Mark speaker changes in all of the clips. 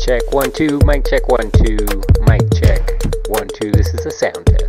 Speaker 1: check 1 2. Mic check 1 2. Mic check 1 2. This is a sound test.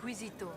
Speaker 2: Inquisitor.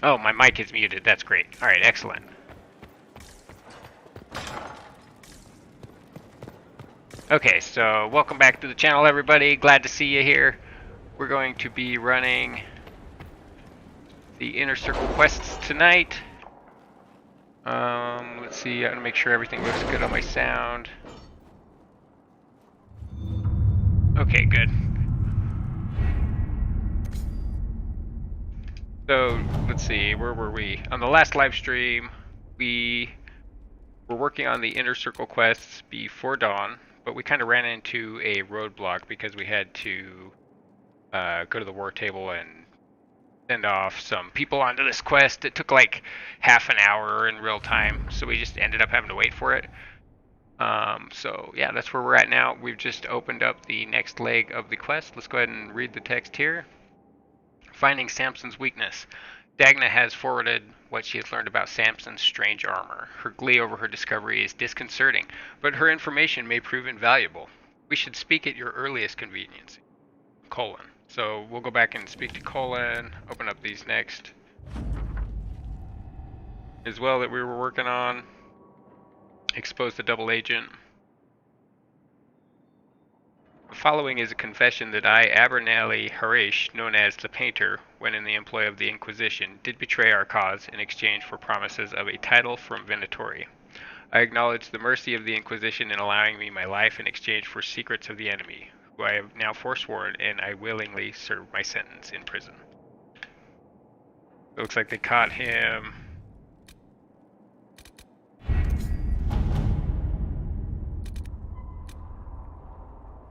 Speaker 3: Oh, my mic is muted. That's great. All right, excellent. Okay, so welcome back to the channel, everybody. Glad to see you here. We're going to be running the Inner Circle quests tonight. Let's see. I gotta make sure everything looks good on my sound. Okay, good. So let's see. Where were we? On the last live stream, we were working on the Inner Circle quests before dawn, but we kind of ran into a roadblock because we had to go to the war table and send off some people onto this quest. It took like half an hour in real time, so we just ended up having to wait for it. So yeah, that's where we're at now. We've just opened up the next leg of the quest. Let's go ahead and read the text here. Finding Samson's weakness. Dagna has forwarded what she has learned about Samson's strange armor. Her glee over her discovery is disconcerting, but her information may prove invaluable. We should speak at your earliest convenience. : So we'll go back and speak to Colin, open up these next as well that we were working on. Expose the double agent. The following is a confession that I, Abernally Harish, known as the Painter, when in the employ of the Inquisition, did betray our cause in exchange for promises of a title from Venatori. I acknowledge the mercy of the Inquisition in allowing me my life in exchange for secrets of the enemy, who I have now forsworn, and I willingly serve my sentence in prison. It looks like they caught him.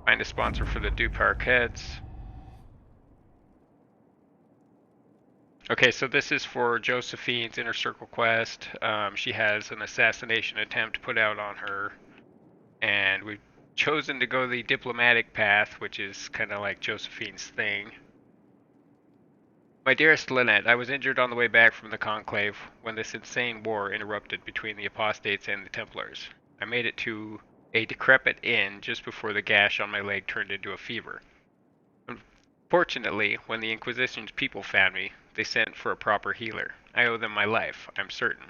Speaker 3: Find a sponsor for the Duparquets. Okay, so this is for Josephine's Inner Circle quest. She has an assassination attempt put out on her, and we've chosen to go the diplomatic path, which is kind of like Josephine's thing. My dearest Lynette, I was injured on the way back from the Conclave when this insane war interrupted between the apostates and the Templars. I made it to a decrepit inn just before the gash on my leg turned into a fever. Fortunately, when the Inquisition's people found me, they sent for a proper healer. I owe them my life, I'm certain.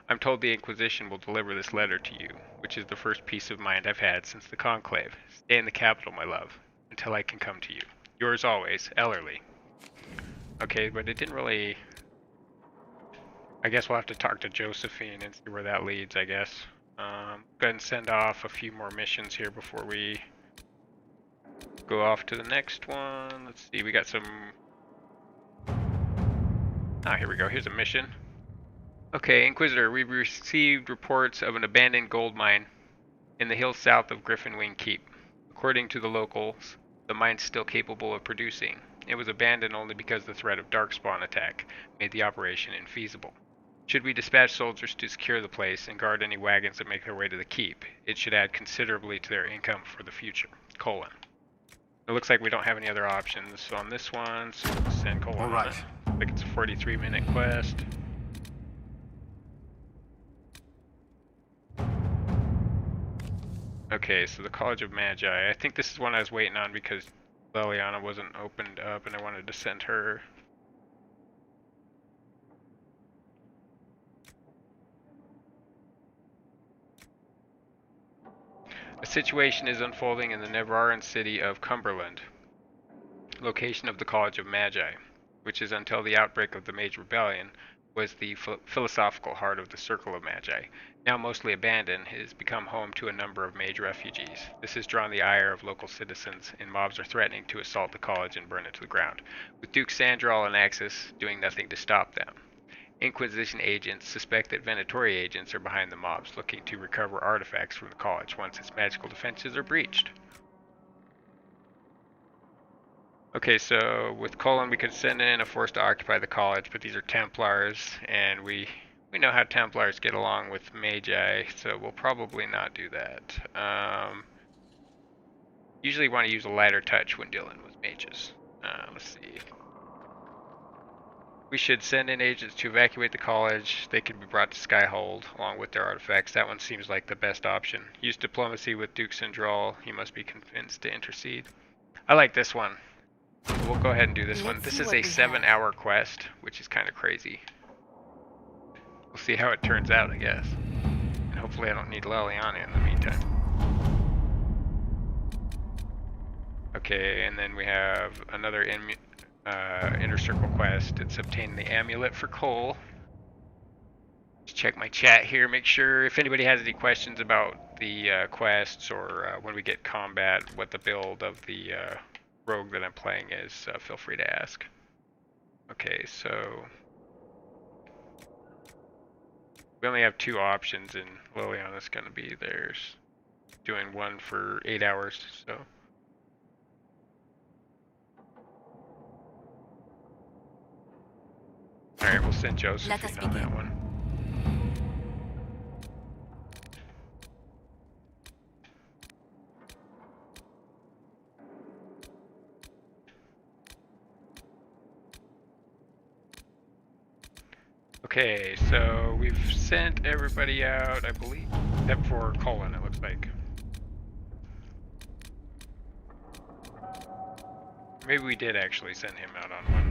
Speaker 3: I'm told the Inquisition will deliver this letter to you, which is the first peace of mind I've had since the Conclave. Stay in the capital, my love, until I can come to you. Yours always, Ellerly. Okay, but it didn't really... I guess we'll have to talk to Josephine and see where that leads, I guess. Go ahead and send off a few more missions here before we go off to the next one. Let's see, we got some... Ah, here we go. Here's a mission. Okay, Inquisitor, we've received reports of an abandoned gold mine in the hills south of Griffinwing Keep. According to the locals, the mine's still capable of producing. It was abandoned only because the threat of Darkspawn attack made the operation infeasible. Should we dispatch soldiers to secure the place and guard any wagons that make their way to the keep, it should add considerably to their income for the future. : It looks like we don't have any other options on this one, so we'll send :
Speaker 4: All right.
Speaker 3: I think it's a 43-minute quest. Okay, so the College of Magi. I think this is one I was waiting on because Leliana wasn't opened up and I wanted to send her. A situation is unfolding in the Nevarran city of Cumberland, location of the College of Magi. which is until the outbreak of the Mage Rebellion, was the philosophical heart of the Circle of Magi. Now mostly abandoned, it has become home to a number of mage refugees. This has drawn the ire of local citizens, and mobs are threatening to assault the college and burn it to the ground, with Duke Sandral and Axis doing nothing to stop them. Inquisition agents suspect that Venatori agents are behind the mobs, looking to recover artifacts from the college once its magical defenses are breached. Okay, so with Colon we could send in a force to occupy the college, but these are Templars, and we know how Templars get along with Magi, so we'll probably not do that. Usually want to use a lighter touch when dealing with mages. Let's see. We should send in agents to evacuate the college. They can be brought to Skyhold along with their artifacts. That one seems like the best option. Use diplomacy with Duke Sindral. He must be convinced to intercede. I like this one. We'll go ahead and do this one. This is a 7-hour quest, which is kind of crazy. We'll see how it turns out, I guess. And hopefully I don't need Leliana in the meantime. Okay, and then we have another Inner Circle quest. It's obtain the amulet for Cole. Just check my chat here, make sure if anybody has any questions about the quests or when we get combat, what the build of the rogue that I'm playing is, feel free to ask. Okay, so we only have 2 options, and Liliana's going to be theirs, doing one for 8 hours, so. Alright, we'll send Josephine on that one. Okay, so we've sent everybody out, I believe, except for Colin, it looks like. Maybe we did actually send him out on one.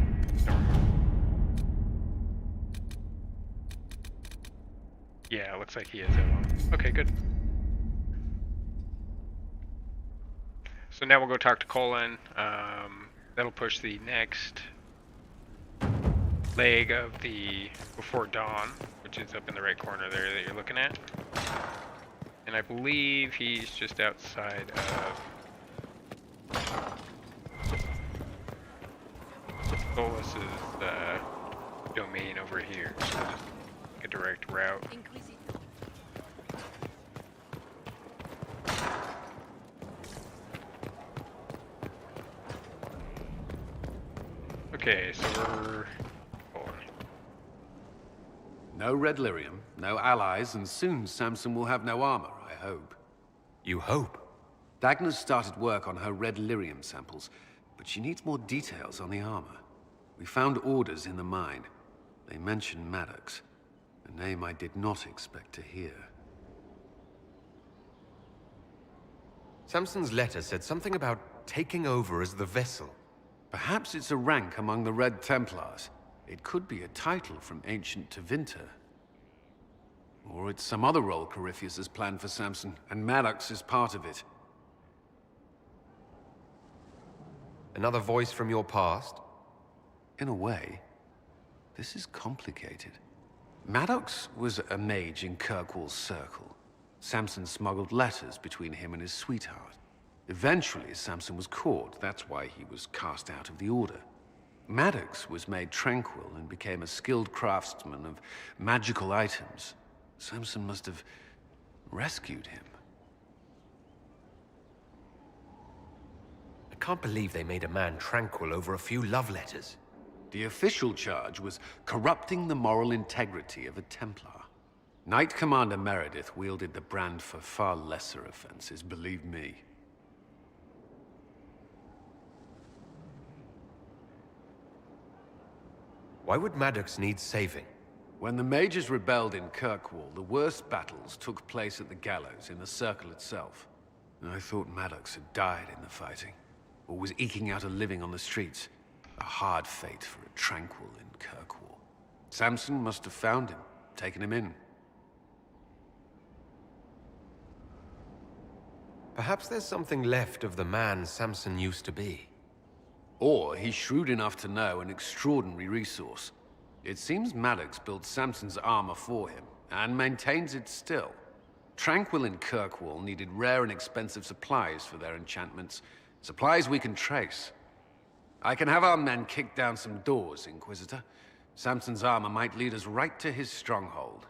Speaker 3: Yeah, it looks like he is out on. Okay, good. So now we'll go talk to Colin. That'll push the next leg of the Before Dawn, which is up in the right corner there that you're looking at. And I believe he's just outside of Solus's domain over here. So just a direct route. Okay, so we're going.
Speaker 2: No Red Lyrium, no allies, and soon Samson will have no armor, I hope.
Speaker 4: You hope?
Speaker 2: Dagna's started work on her Red Lyrium samples, but she needs more details on the armor. We found orders in the mine. They mention Maddox, a name I did not expect to hear.
Speaker 4: Samson's letter said something about taking over as the vessel.
Speaker 2: Perhaps it's a rank among the Red Templars. It could be a title from ancient Tevinter. Or it's some other role Corypheus has planned for Samson, and Maddox is part of it.
Speaker 4: Another voice from your past?
Speaker 2: In a way, this is complicated. Maddox was a mage in Kirkwall's circle. Samson smuggled letters between him and his sweetheart. Eventually, Samson was caught. That's why he was cast out of the Order. Maddox was made tranquil and became a skilled craftsman of magical items. Samson must have rescued him.
Speaker 4: I can't believe they made a man tranquil over a few love letters.
Speaker 2: The official charge was corrupting the moral integrity of a Templar. Knight Commander Meredith wielded the brand for far lesser offenses, believe me.
Speaker 4: Why would Maddox need saving?
Speaker 2: When the mages rebelled in Kirkwall, the worst battles took place at the gallows in the circle itself. I thought Maddox had died in the fighting, or was eking out a living on the streets. A hard fate for a tranquil in Kirkwall. Samson must have found him, taken him in.
Speaker 4: Perhaps there's something left of the man Samson used to be.
Speaker 2: Or he's shrewd enough to know an extraordinary resource. It seems Maddox built Samson's armor for him, and maintains it still. Tranquil and Kirkwall needed rare and expensive supplies for their enchantments. Supplies we can trace. I can have our men kick down some doors, Inquisitor. Samson's armor might lead us right to his stronghold.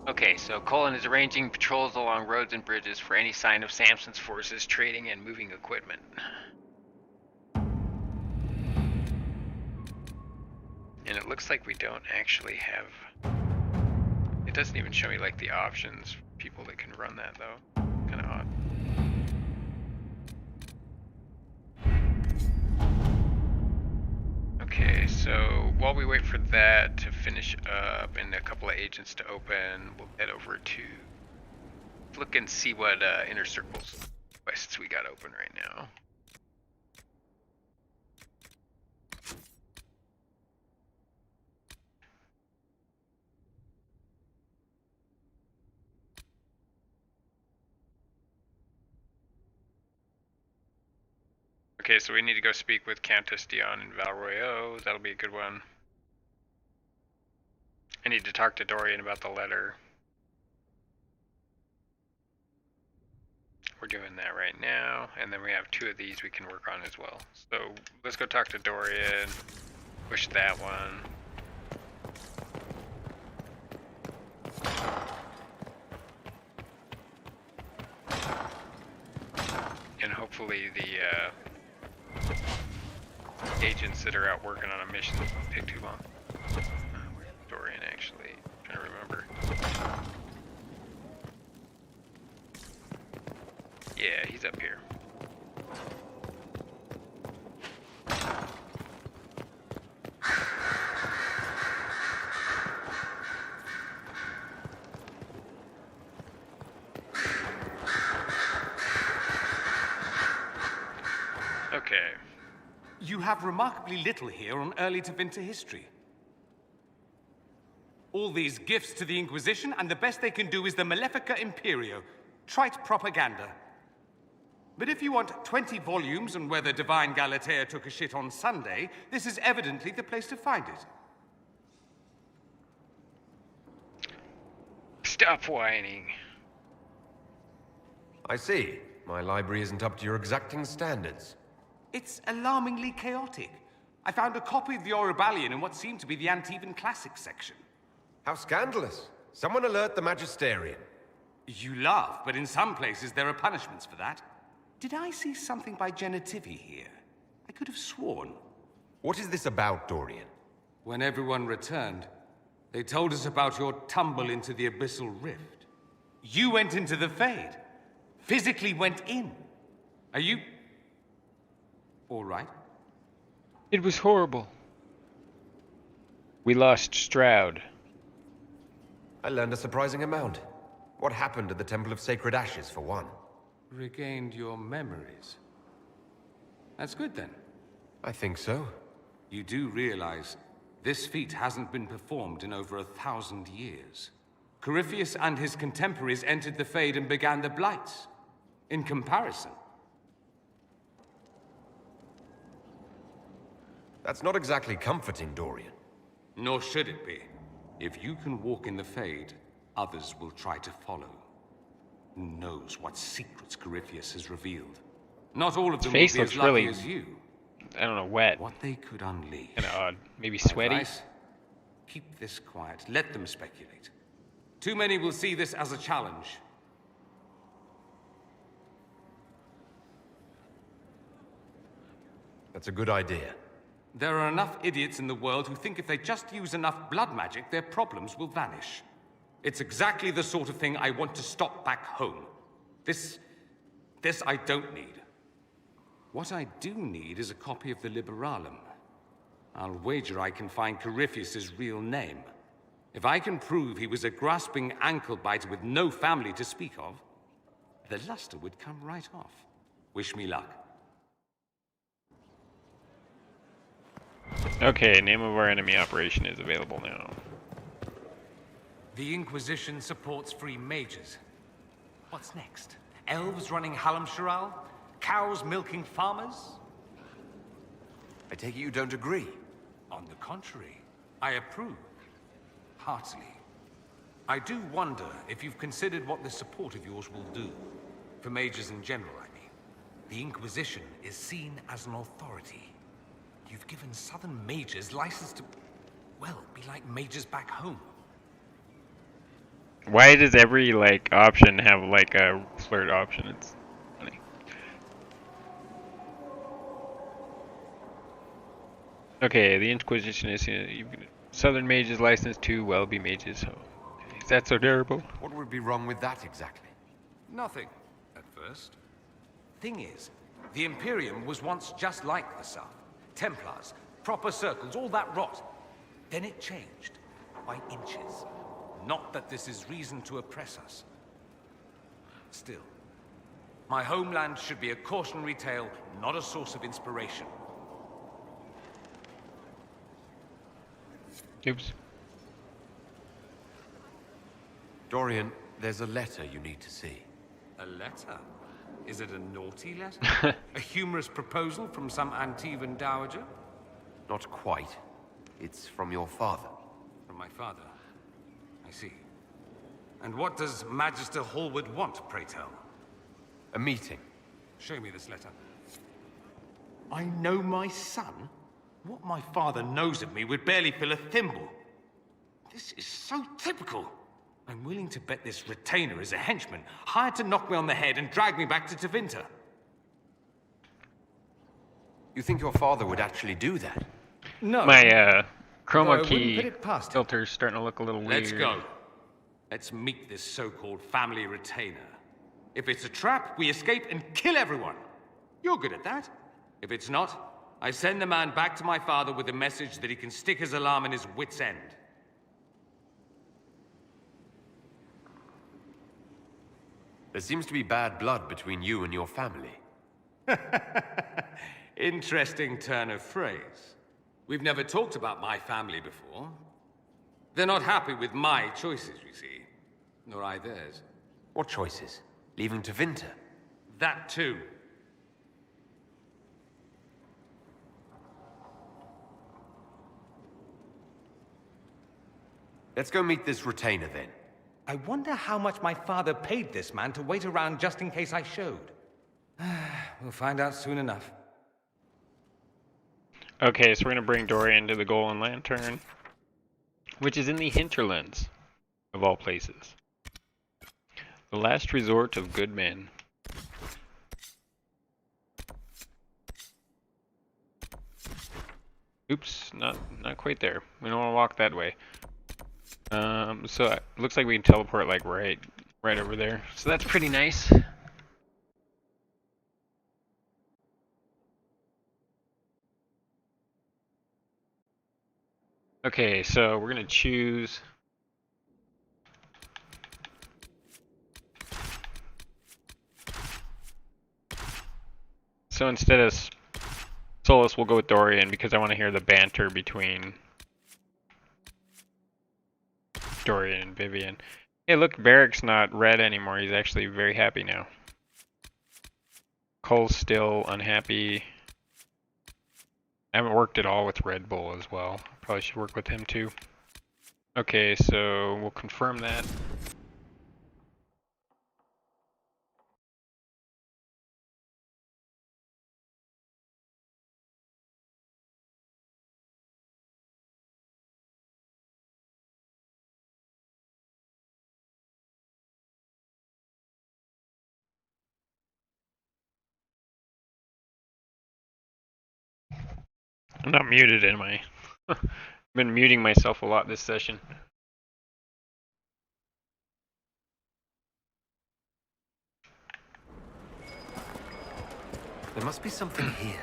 Speaker 3: Okay, so Colin is arranging patrols along roads and bridges for any sign of Samson's forces trading and moving equipment. And it looks like we don't actually have... It doesn't even show me like the options for people that can run that though. Kind of odd. Okay, so while we wait for that to finish up and a couple of agents to open, we'll head over to look and see what Inner Circle's quests we got open right now. Okay, so we need to go speak with Countess Dion and Valroyo. That'll be a good one. I need to talk to Dorian about the letter. We're doing that right now, and then we have 2 of these we can work on as well. So let's go talk to Dorian, push that one. And hopefully the agents that are out working on a mission won't take too long. Where's Dorian actually? I'm trying to remember. Yeah, he's up here. Okay.
Speaker 5: You have remarkably little here on early Tevinter history. All these gifts to the Inquisition, and the best they can do is the Malefica Imperio. Trite propaganda. But if you want 20 volumes on whether Divine Galatea took a shit on Sunday, this is evidently the place to find it.
Speaker 3: Stop whining.
Speaker 4: I see. My library isn't up to your exacting standards.
Speaker 5: It's alarmingly chaotic. I found a copy of the Oribalian in what seemed to be the Antivan Classics section.
Speaker 4: How scandalous. Someone alert the Magisterium.
Speaker 5: You laugh, but in some places there are punishments for that. Did I see something by Genitivi here? I could have sworn.
Speaker 4: What is this about, Dorian?
Speaker 5: When everyone returned, they told us about your tumble into the Abyssal Rift. You went into the Fade. Physically went in. Are you... all right?
Speaker 1: It was horrible. We lost Stroud.
Speaker 4: I learned a surprising amount. What happened at the Temple of Sacred Ashes, for one?
Speaker 5: Regained your memories. That's good then.
Speaker 4: I think so.
Speaker 5: You do realize this feat hasn't been performed in over 1,000 years. Corypheus and his contemporaries entered the Fade and began the Blights. In comparison.
Speaker 4: That's not exactly comforting, Dorian.
Speaker 5: Nor should it be. If you can walk in the Fade, others will try to follow. Who knows what secrets Corypheus has revealed? Not all of them will
Speaker 3: face
Speaker 5: be as
Speaker 3: looks
Speaker 5: lucky
Speaker 3: really,
Speaker 5: as you.
Speaker 3: I don't know, wet.
Speaker 5: What they could unleash.
Speaker 3: Kind of odd. Maybe
Speaker 5: My
Speaker 3: sweaty.
Speaker 5: advice, keep this quiet. Let them speculate. Too many will see this as a challenge.
Speaker 4: That's a good idea.
Speaker 5: There are enough idiots in the world who think if they just use enough blood magic, their problems will vanish. It's exactly the sort of thing I want to stop back home. This I don't need. What I do need is a copy of the Liberalum. I'll wager I can find Corypheus' real name. If I can prove he was a grasping ankle-biter with no family to speak of, the luster would come right off. Wish me luck.
Speaker 3: Okay, name of our enemy operation is available now.
Speaker 5: The Inquisition supports free mages. What's next? Elves running Halamsharal? Cows milking farmers?
Speaker 4: I take it you don't agree?
Speaker 5: On the contrary, I approve. Heartily. I do wonder if you've considered what this support of yours will do. For mages in general, I mean. The Inquisition is seen as an authority. You've given southern mages license to, well, be like mages back home.
Speaker 3: Why does every, like, option have, like, a flirt option? It's funny. Okay, the Inquisition is southern mages licensed to, well, be mages. So, is that so terrible?
Speaker 4: What would be wrong with that exactly?
Speaker 5: Nothing, at first. Thing is, the Imperium was once just like the South. Templars, proper circles, all that rot. Then it changed, by inches. Not that this is reason to oppress us. Still, my homeland should be a cautionary tale, not a source of inspiration.
Speaker 3: Oops.
Speaker 4: Dorian, there's a letter you need to see.
Speaker 5: A letter? Is it a naughty letter? A humorous proposal from some Antivan dowager?
Speaker 4: Not quite. It's from your father.
Speaker 5: From my father? I see. And what does Magister Hallward want, pray tell?
Speaker 4: A meeting.
Speaker 5: Show me this letter. I know my son? What my father knows of me would barely fill a thimble. This is so typical. I'm willing to bet this retainer is a henchman, hired to knock me on the head and drag me back to Tevinter.
Speaker 4: You think your father would actually do that?
Speaker 5: No.
Speaker 3: My
Speaker 5: Although I
Speaker 3: chroma
Speaker 5: wouldn't
Speaker 3: key
Speaker 5: put it past him.
Speaker 3: filter's starting to look a little weird.
Speaker 5: Let's go. Let's meet this so-called family retainer. If it's a trap, we escape and kill everyone. You're good at that. If it's not, I send the man back to my father with a message that he can stick his alarm in his wit's end.
Speaker 4: There seems to be bad blood between you and your family.
Speaker 5: Interesting turn of phrase. We've never talked about my family before. They're not happy with my choices, you see. Nor I theirs.
Speaker 4: What choices? Leaving Tevinter?
Speaker 5: That too.
Speaker 4: Let's go meet this retainer then.
Speaker 5: I wonder how much my father paid this man to wait around just in case I showed. We'll find out soon enough.
Speaker 3: Okay, so we're gonna bring Dorian to the Golden Lantern, which is in the hinterlands, of all places. The last resort of good men. Oops, not quite there. We don't want to walk that way. So it looks like we can teleport like right over there. So that's pretty nice. Okay, so we're gonna choose So instead of Solus, we'll go with Dorian because I want to hear the banter between Dorian and Vivian. Hey, look, Barrick's not red anymore. He's actually very happy now. Cole's still unhappy. I haven't worked at all with Red Bull as well. Probably should work with him too. Okay, so we'll confirm that. I'm not muted, am I? I've been muting myself a lot this session.
Speaker 4: There must be something here.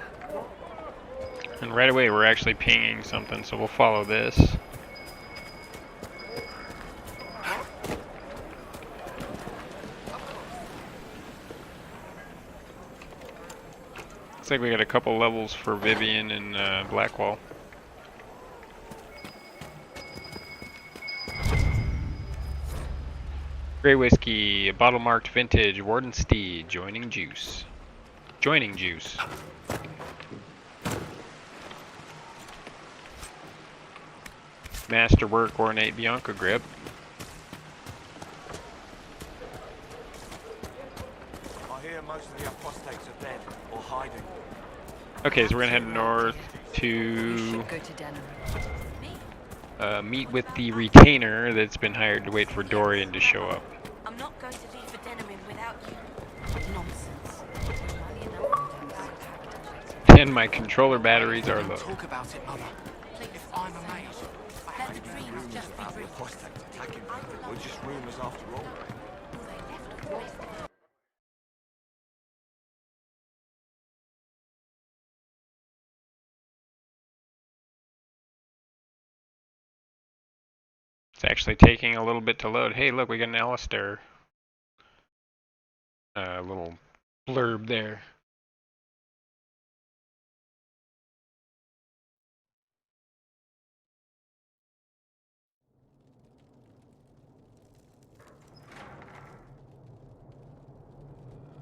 Speaker 3: And right away we're actually pinging something, so we'll follow this. Looks like we got a couple levels for Vivian and Blackwall. Grey whiskey, a bottle marked vintage, Warden Steed, joining juice. Joining juice. Masterwork, ornate Bianca grip.
Speaker 6: I hear most of the apostates are dead or hiding.
Speaker 3: Okay, so we're gonna head north
Speaker 7: You
Speaker 3: to
Speaker 7: should go to Denerim.
Speaker 3: meet with the retainer that's been hired to wait for Dorian to show up.
Speaker 8: I'm not going to leave for Denerim without you.
Speaker 7: Nonsense. Money enough
Speaker 3: And my controller batteries are low.
Speaker 6: Talk about it, Mother. If I'm a mage, I
Speaker 8: Let the dreams just be dreams.
Speaker 6: apostates attacking people. We're just rumors after all.
Speaker 3: It's actually taking a little bit to load. Hey, look, we got an Alistair. Little blurb there.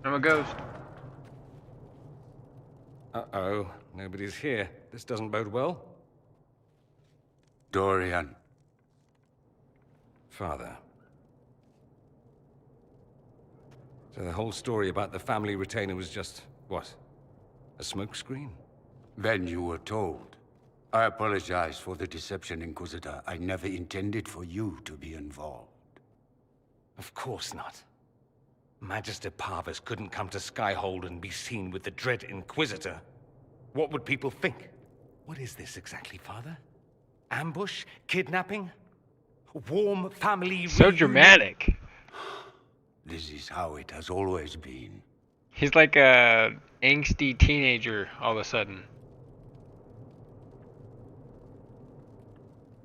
Speaker 3: I'm a ghost.
Speaker 2: Uh-oh, nobody's here. This doesn't bode well.
Speaker 9: Dorian.
Speaker 2: Father. So the whole story about the family retainer was just, what? A smokescreen?
Speaker 9: Then you were told. I apologize for the deception, Inquisitor. I never intended for you to be involved.
Speaker 10: Of course not. Magister Parvus couldn't come to Skyhold and be seen with the dread Inquisitor. What would people think? What is this exactly, Father? Ambush? Kidnapping? Warm family
Speaker 3: So
Speaker 10: reunion?
Speaker 3: dramatic.
Speaker 9: This is how it has always been.
Speaker 3: He's like a angsty teenager all of a sudden.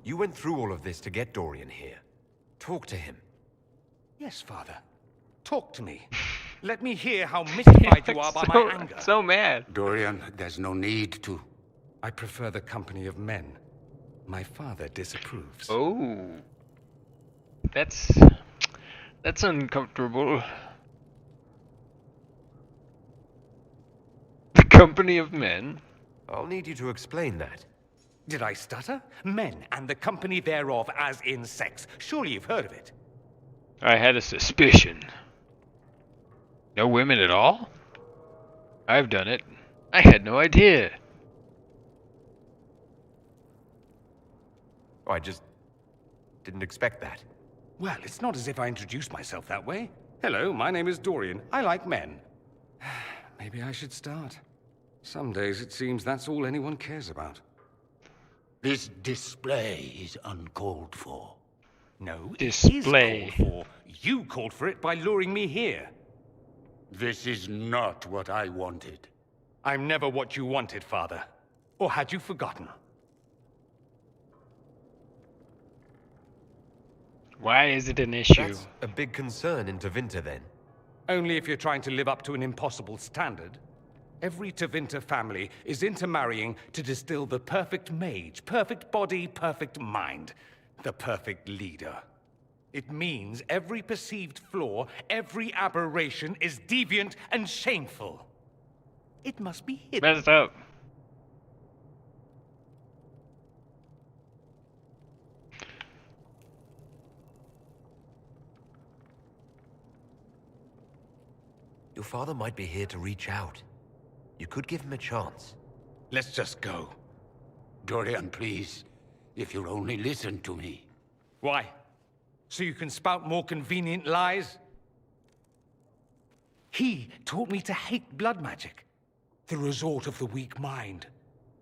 Speaker 4: You went through all of this to get Dorian here. Talk to him.
Speaker 10: Yes, Father. Talk to me. Let me hear how mystified you are by my anger.
Speaker 3: So mad.
Speaker 9: Dorian, there's no need to.
Speaker 10: I prefer the company of men. My father disapproves.
Speaker 3: Oh. That's uncomfortable. The company of men?
Speaker 4: I'll need you to explain that.
Speaker 10: Did I stutter? Men and the company thereof, as in sex. Surely you've heard of it.
Speaker 3: I had a suspicion. No women at all? I've done it. I had no idea.
Speaker 4: Oh, I just didn't expect that.
Speaker 10: Well, it's not as if I introduced myself that way. Hello, my name is Dorian. I like men.
Speaker 2: Maybe I should start. Some days it seems that's all anyone cares about.
Speaker 9: This display is uncalled for.
Speaker 10: No,
Speaker 3: Display.
Speaker 10: it is called for. You called for it by luring me here.
Speaker 9: This is not what I wanted.
Speaker 10: I'm never what you wanted, Father. Or had you forgotten?
Speaker 3: Why is it an issue?
Speaker 4: That's a big concern in Tevinter, then.
Speaker 10: Only if you're trying to live up to an impossible standard. Every Tevinter family is intermarrying to distill the perfect mage, perfect body, perfect mind, the perfect leader. It means every perceived flaw, every aberration is deviant and shameful. It must be hidden.
Speaker 3: Messed up.
Speaker 4: Your father might be here to reach out. You could give him a chance.
Speaker 10: Let's just go.
Speaker 9: Dorian, please. If you'll only listen to me.
Speaker 10: Why? So you can spout more convenient lies? He taught me to hate blood magic. The resort of the weak mind.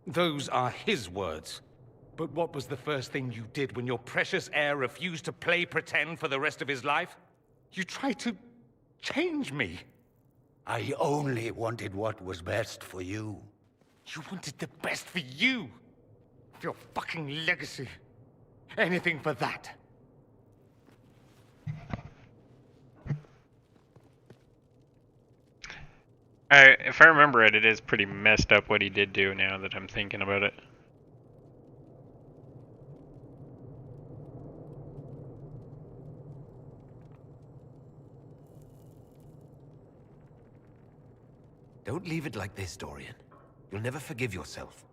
Speaker 10: Those are his words. But what was the first thing you did when your precious heir refused to play pretend for the rest of his life? You tried to change me.
Speaker 9: I only wanted what was best for you.
Speaker 10: You wanted the best for you. Your fucking legacy. Anything for that.
Speaker 3: If I remember it, it is pretty messed up what he did do now that I'm thinking about it.
Speaker 4: Don't leave it like this, Dorian. You'll never forgive yourself.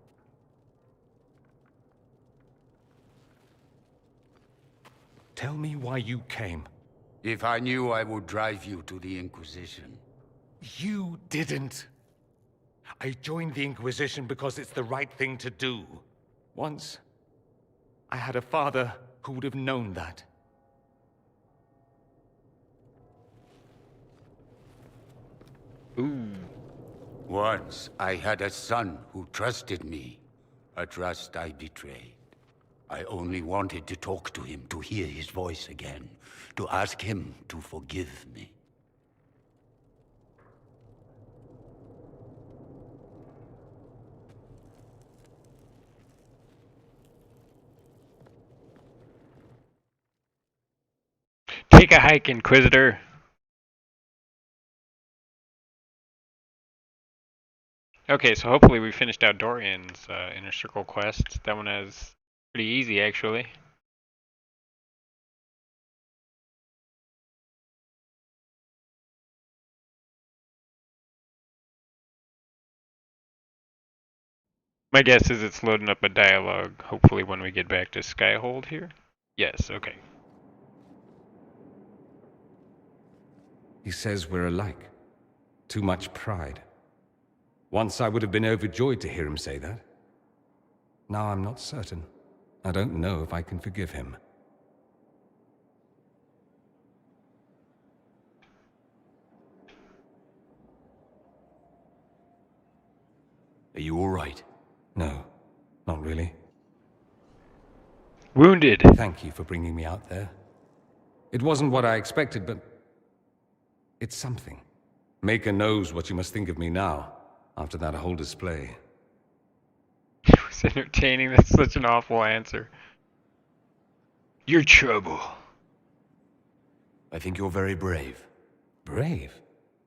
Speaker 10: Tell me why you came.
Speaker 9: If I knew, I would drive you to the Inquisition.
Speaker 10: You didn't. I joined the Inquisition because it's the right thing to do. Once, I had a father who would have known that.
Speaker 3: Ooh.
Speaker 9: Once, I had a son who trusted me. A trust I betrayed. I only wanted to talk to him, to hear his voice again, to ask him to forgive me.
Speaker 3: Take a hike, Inquisitor. Okay, so hopefully we finished out Dorian's Inner Circle quest. That one is pretty easy, actually. My guess is it's loading up a dialogue, hopefully when we get back to Skyhold here. Yes, okay.
Speaker 10: He says we're alike. Too much pride. Once I would have been overjoyed to hear him say that. Now I'm not certain. I don't know if I can forgive him.
Speaker 4: Are you all right?
Speaker 10: No, not really.
Speaker 3: Wounded.
Speaker 10: Thank you for bringing me out there. It wasn't what I expected, but it's something. Maker knows what you must think of me now, after that whole display.
Speaker 3: It was entertaining. That's such an awful answer. You're trouble.
Speaker 4: I think you're very brave.
Speaker 10: Brave?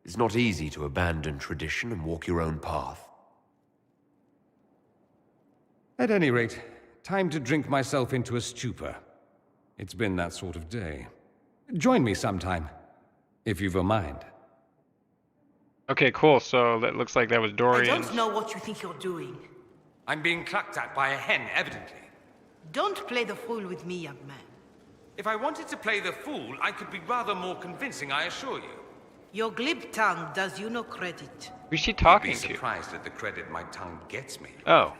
Speaker 4: It's not easy to abandon tradition and walk your own path.
Speaker 10: At any rate, time to drink myself into a stupor. It's been that sort of day. Join me sometime, if you've a mind.
Speaker 3: Okay, cool. So that looks like that was
Speaker 8: I
Speaker 3: Dorian.
Speaker 8: don't know what you think you're doing.
Speaker 10: I'm being clucked at by a hen, evidently.
Speaker 8: Don't play the fool with me, young man.
Speaker 10: If I wanted to play the fool, I could be rather more convincing, I assure you.
Speaker 8: Your glib tongue does you no credit.
Speaker 3: Who's she
Speaker 10: You'd
Speaker 3: talking
Speaker 10: be
Speaker 3: to?
Speaker 10: surprised at the credit my tongue gets me.
Speaker 3: Oh.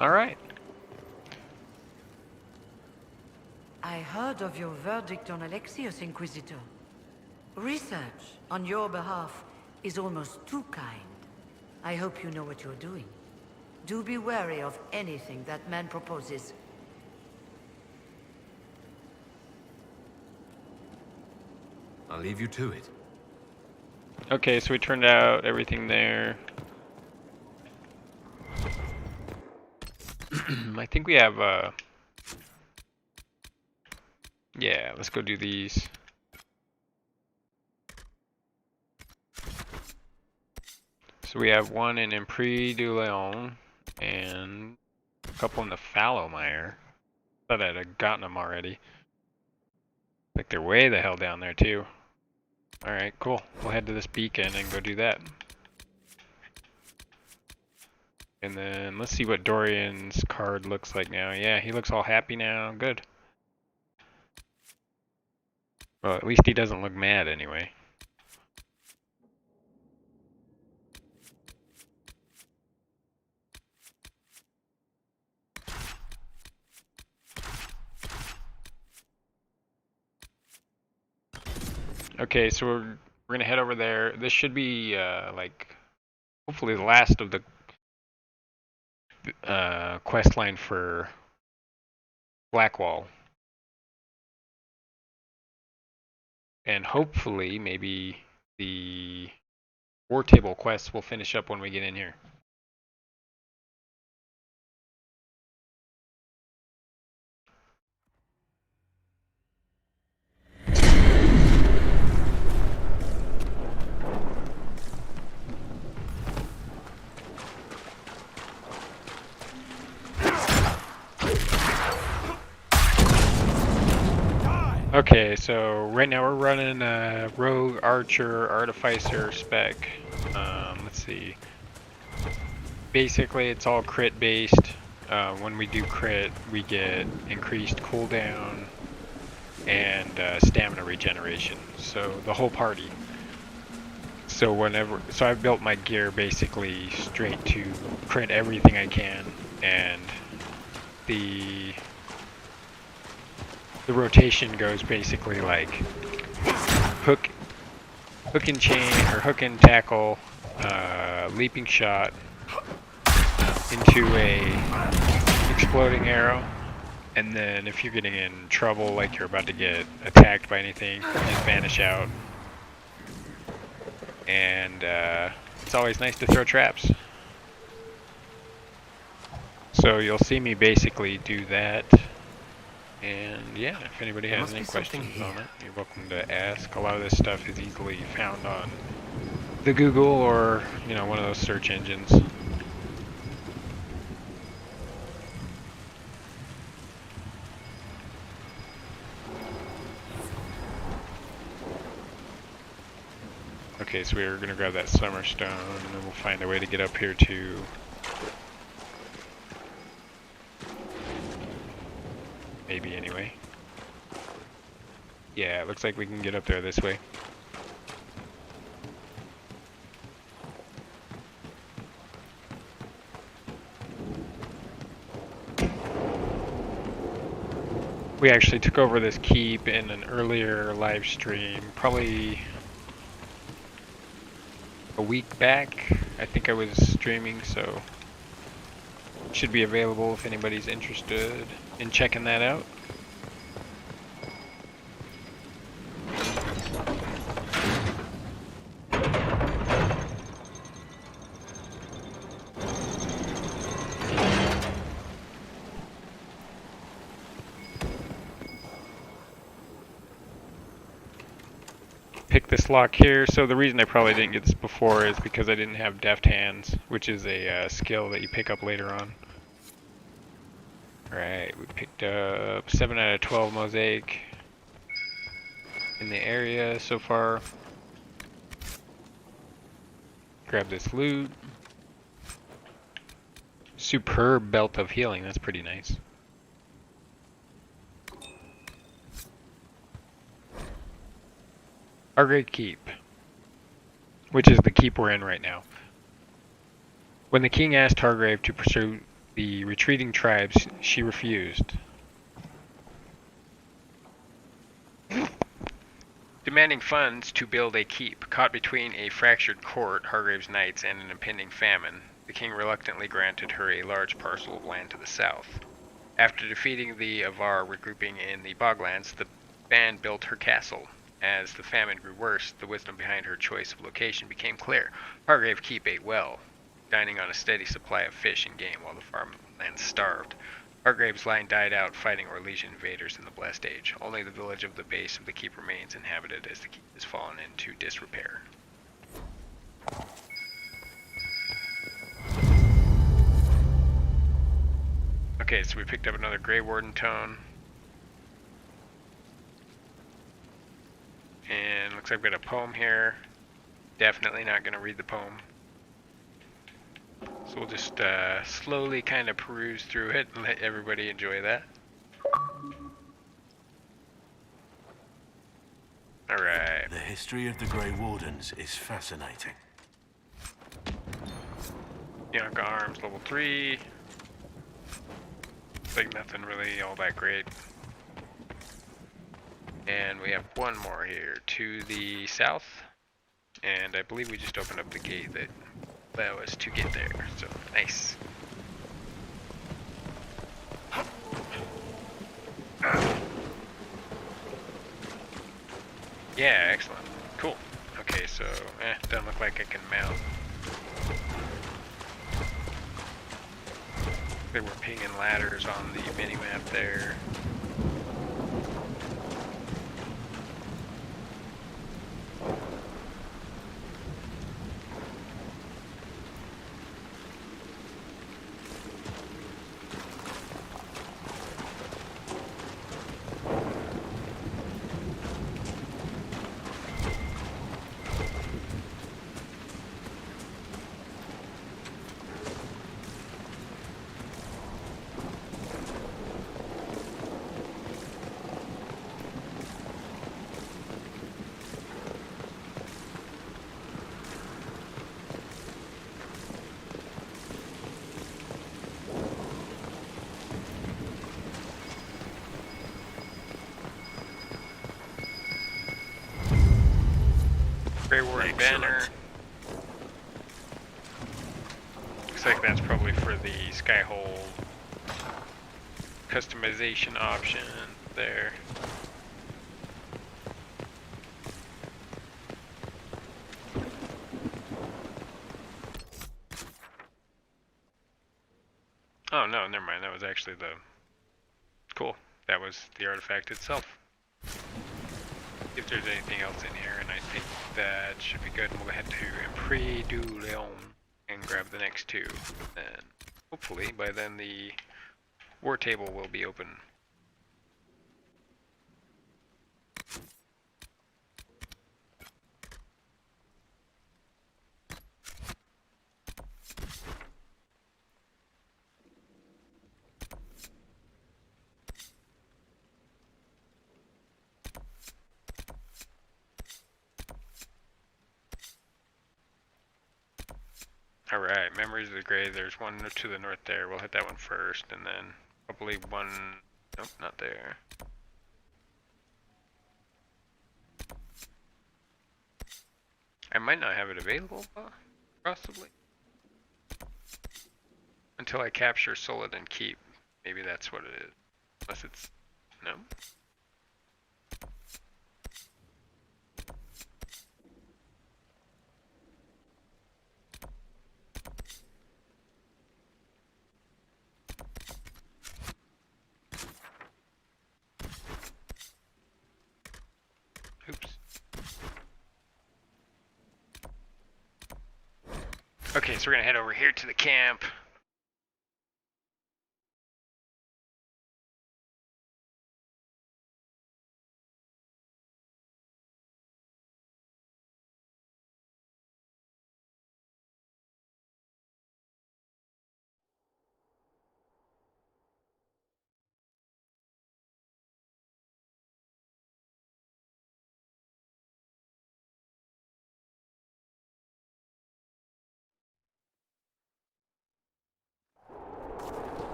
Speaker 3: All right.
Speaker 7: I heard of your verdict on Alexius, Inquisitor. Research on your behalf is almost too kind. I hope you know what you're doing. Do be wary of anything that man proposes.
Speaker 4: I'll leave you to it.
Speaker 3: Okay, so we turned out everything there. I think we have, yeah, let's go do these. So we have one in Impri du Leon and a couple in the Fallowmire. Thought I'd have gotten them already. Like they're way the hell down there too. Alright, cool. We'll head to this beacon and go do that. And then let's see what Dorian's card looks like now. Yeah, he looks all happy now. Good. Well, at least he doesn't look mad anyway. Okay, so we're gonna head over there. This should be like hopefully the last of the quest line for Blackwall. And hopefully maybe the War Table quest will finish up when we get in here. Okay, so right now we're running Rogue, Archer, Artificer spec. Let's see. Basically, it's all crit based. When we do crit, we get increased cooldown and stamina regeneration. So the whole party. So I've built my gear basically straight to crit everything I can, and the rotation goes basically like hook and chain, or hook and tackle, leaping shot into a exploding arrow, and then if you're getting in trouble, like you're about to get attacked by anything, you just vanish out. And it's always nice to throw traps. So you'll see me basically do that. And yeah, if anybody has any questions on it, you're welcome to ask. A lot of this stuff is easily found on the Google or, you know, one of those search engines. Okay, so we're gonna grab that summer stone, and then we'll find a way to get up here to maybe anyway. Yeah, it looks like we can get up there this way. We actually took over this keep in an earlier live stream, probably a week back. I think I was streaming, so it should be available if anybody's interested in checking that out. Pick this lock here. So the reason I probably didn't get this before is because I didn't have deft hands, which is a skill that you pick up later on. Alright, we picked up 7 out of 12 mosaic in the area so far. Grab this loot. Superb belt of healing, that's pretty nice. Hargrave Keep, which is the keep we're in right now. When the king asked Hargrave to pursue the retreating tribes, she refused. Demanding funds to build a keep, caught between a fractured court, Hargrave's knights, and an impending famine, the king reluctantly granted her a large parcel of land to the south. After defeating the Avar regrouping in the Boglands, the band built her castle. As the famine grew worse, the wisdom behind her choice of location became clear. Hargrave Keep ate well. dining on a steady supply of fish and game while the farmland starved. Hargrave's line died out fighting Orlesian invaders in the Blessed Age. Only the village of the base of the keep remains inhabited as the keep has fallen into disrepair. Okay, so we picked up another Grey Warden tone. And looks like we've got a poem here. Definitely not going to read the poem. So we'll just slowly kind of peruse through it and let everybody enjoy that. Alright.
Speaker 6: The history of the Grey Wardens is fascinating.
Speaker 3: Yonka Arms, level 3. Looks like nothing really all that great. And we have one more here to the south. And I believe we just opened up the gate that allow us to get there, so nice. Yeah, excellent. Cool. Okay, so, doesn't look like I can mount. They were pinging ladders on the mini-map there. Grey Warden banner. Looks like that's probably for the Skyhold customization option there. Oh no, never mind. That was actually the... Cool. That was the artifact itself. If there's anything else in here, and I think that should be good. We'll go ahead to Prix du Lion and grab the next two. And hopefully by then the war table will be open. Alright, Memories of the Grey, there's one to the north there. We'll hit that one first, and then probably one... Nope, not there. I might not have it available, possibly. Until I capture Solid and Keep. Maybe that's what it is. Unless it's... No? Oops. Okay, so we're gonna head over here to the camp.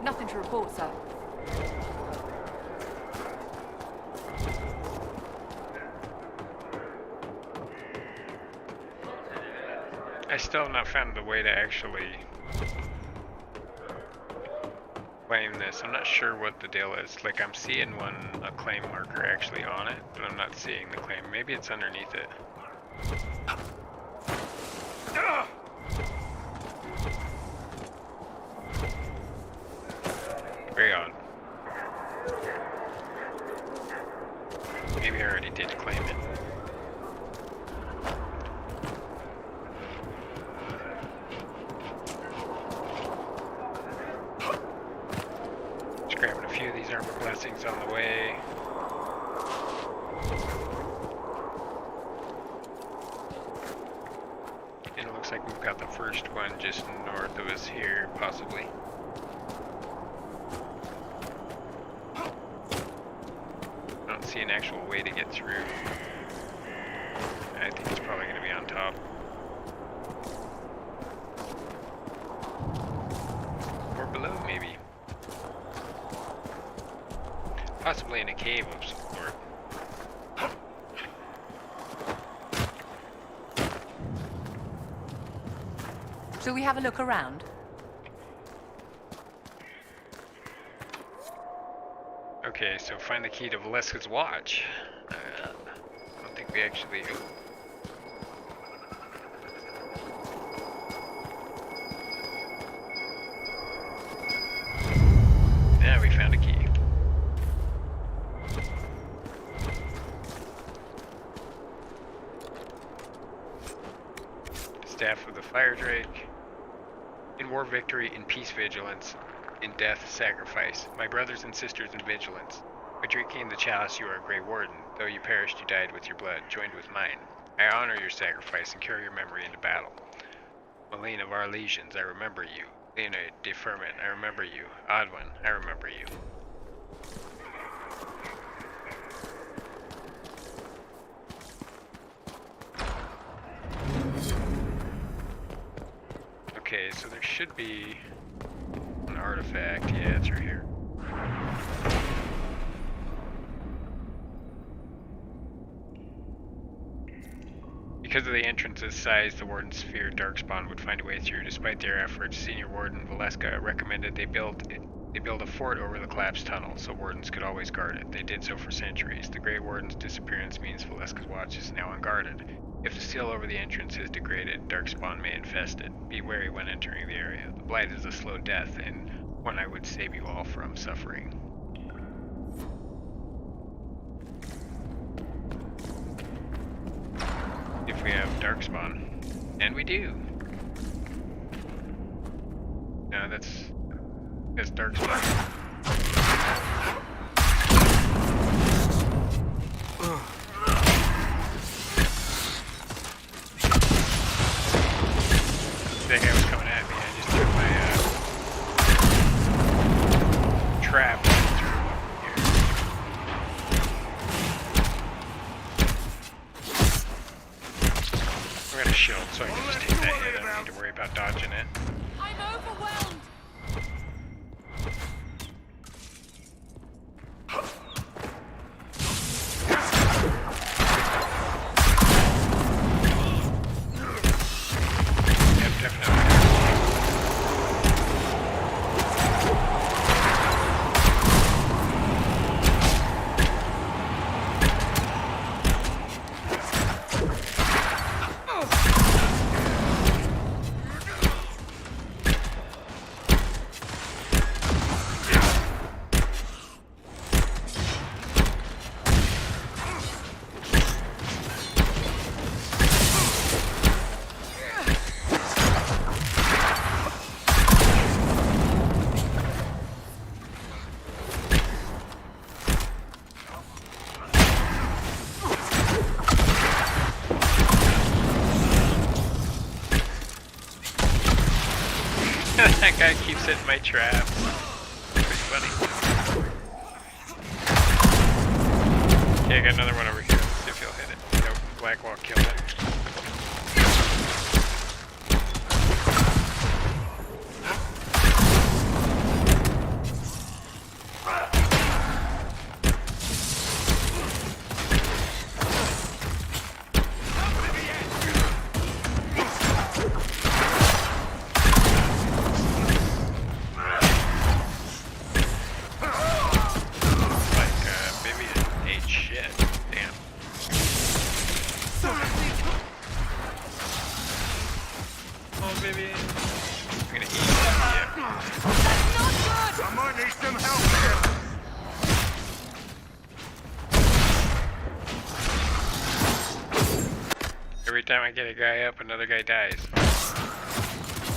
Speaker 11: Nothing to report, sir.
Speaker 3: I still have not found the way to actually claim this. I'm not sure what the deal is. Like, I'm seeing a claim marker actually on it, but I'm not seeing the claim. Maybe it's underneath it. Very odd. Maybe I already did claim it. Just grabbing a few of these armor blessings on the way. And it looks like we've got the first one just north of us here, possibly. I don't see an actual way to get through. I think it's probably going to be on top. Or below, maybe. Possibly in a cave of some sort.
Speaker 11: Shall we have a look around?
Speaker 3: Okay, so find the key to Valeska's watch. I don't think we actually... Oh. Yeah, we found a key. Staff of the Fire Drake. In war, victory; in peace, vigilance; in death, sacrifice. My brothers and sisters in vigilance. By drinking the chalice, you are a Grey Warden. Though you perished, you died with your blood, joined with mine. I honor your sacrifice and carry your memory into battle. Malene of our legions, I remember you. Leonid de Firmin, I remember you. Odwin, I remember you. Okay, so there should be an artifact. Yeah, it's right here. Because of the entrance's size, the Warden's feared Darkspawn would find a way through. Despite their efforts, Senior Warden Valeska recommended they build a fort over the collapsed tunnel so Wardens could always guard it. They did so for centuries. The Grey Warden's disappearance means Valeska's watch is now unguarded. If the seal over the entrance is degraded, Darkspawn may infest it. Be wary when entering the area. The Blight is a slow death, and one I would save you all from suffering. If we have Darkspawn. And we do. No, that's Darkspawn. That guy was coming at me. I just threw my trap through here. I got a shield, so I can just take that hit. I don't need to worry about dodging it.
Speaker 11: I'm overwhelmed.
Speaker 3: That guy keeps hitting my traps. Pretty funny. Okay, I got another one over here. Let's see if he'll hit it. Nope, Blackwall killed it. time I get a guy up, another guy dies.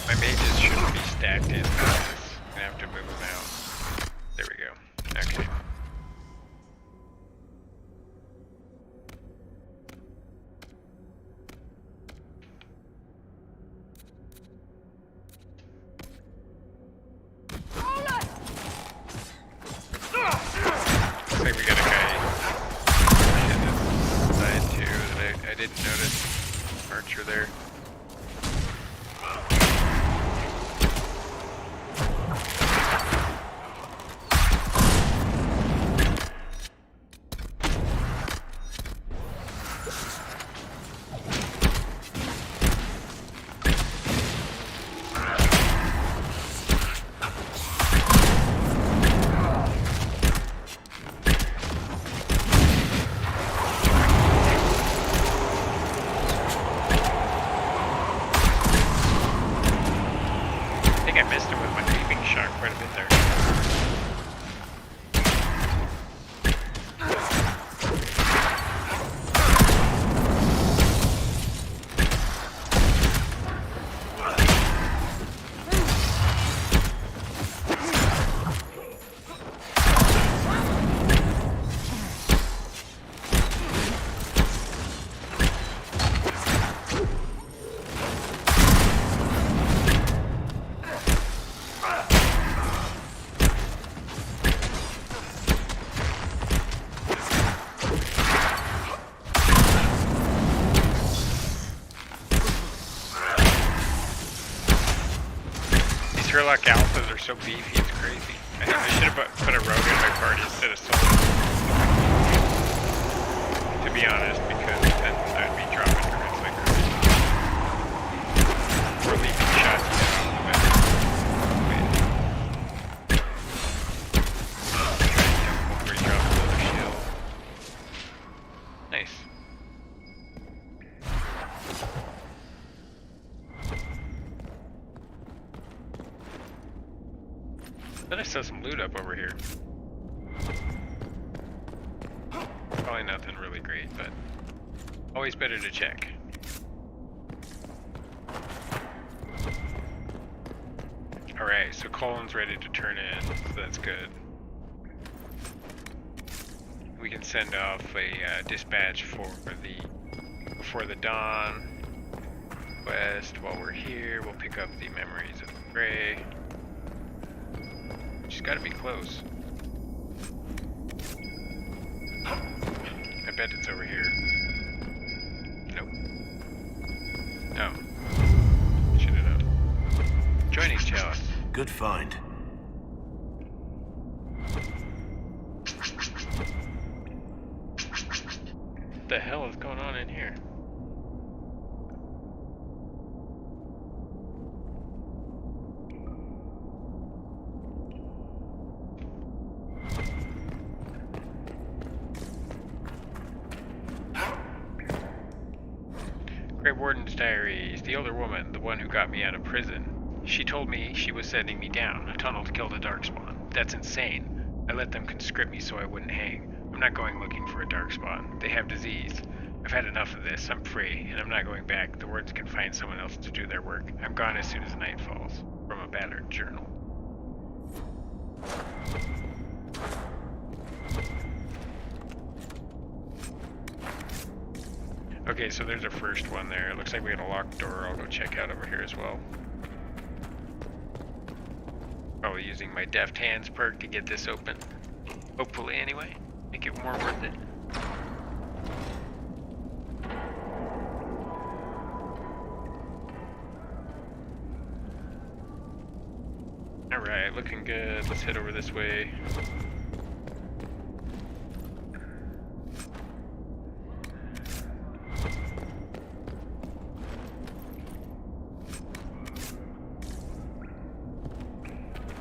Speaker 3: My mages shouldn't be stacked in. I'm gonna have to move them out. There we go. Okay. Looks like we got a guy in this side too that I didn't notice. Archer there. Sherlock alphas are so beefy, it's crazy. I think I should have put a rogue in my party instead of solo. To be honest, because then I'd be dropping crits like crazy. Or leaving shots down on the map. Before he drops another shield. Nice. I saw some loot up over here. Probably nothing really great, but always better to check. Alright, so Colin's ready to turn in, so that's good. We can send off a dispatch for the dawn quest. While we're here, we'll pick up the memories of the Grey. She's gotta be close. I bet it's over here. Nope. Oh. Should have known. Joining chalice.
Speaker 6: Good find.
Speaker 3: What the hell is going on in here? Grey Warden's diaries. The older woman, the one who got me out of prison. She told me she was sending me down a tunnel to kill the Darkspawn. That's insane. I let them conscript me so I wouldn't hang. I'm not going looking for a Darkspawn. They have disease. I've had enough of this. I'm free, and I'm not going back. The Wardens can find someone else to do their work. I'm gone as soon as night falls. From a battered journal. Okay, so there's our first one there. It looks like we got a locked door. I'll go check out over here as well. Probably using my Deft Hands perk to get this open. Hopefully, anyway. Make it more worth it. Alright, looking good. Let's head over this way.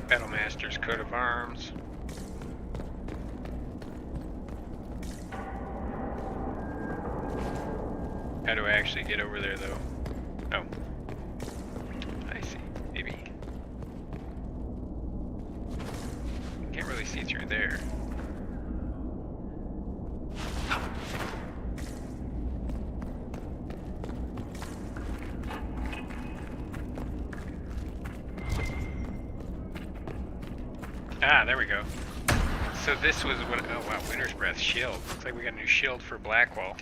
Speaker 3: Battlemaster's coat of arms. How do I actually get over there, though? Oh. I see. Maybe. Can't really see through there. Ah, there we go. So this was what, oh wow, Winter's Breath shield. Looks like we got a new shield for Blackwall.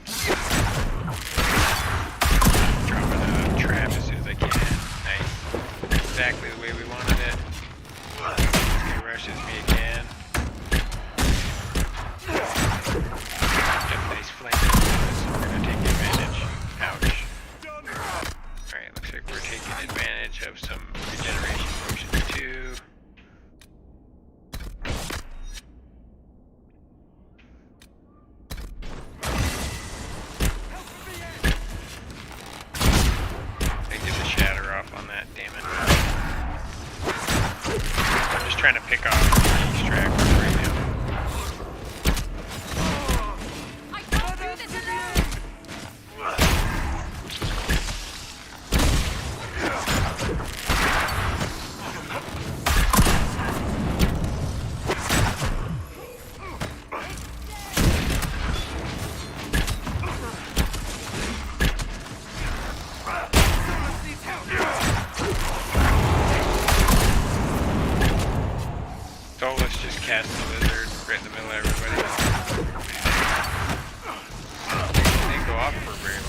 Speaker 3: Dropping a trap as soon as I can. Nice. Exactly the way we wanted it. This guy rushes me again. Got nice flanking bonus. We're gonna take advantage. Ouch. Alright, looks like we're taking advantage of some regeneration potions too. Trying to pick off the extractor right now.
Speaker 11: I can't do this alone.
Speaker 3: Let's just cast the lizard right in the middle of everybody. They didn't go off for very long.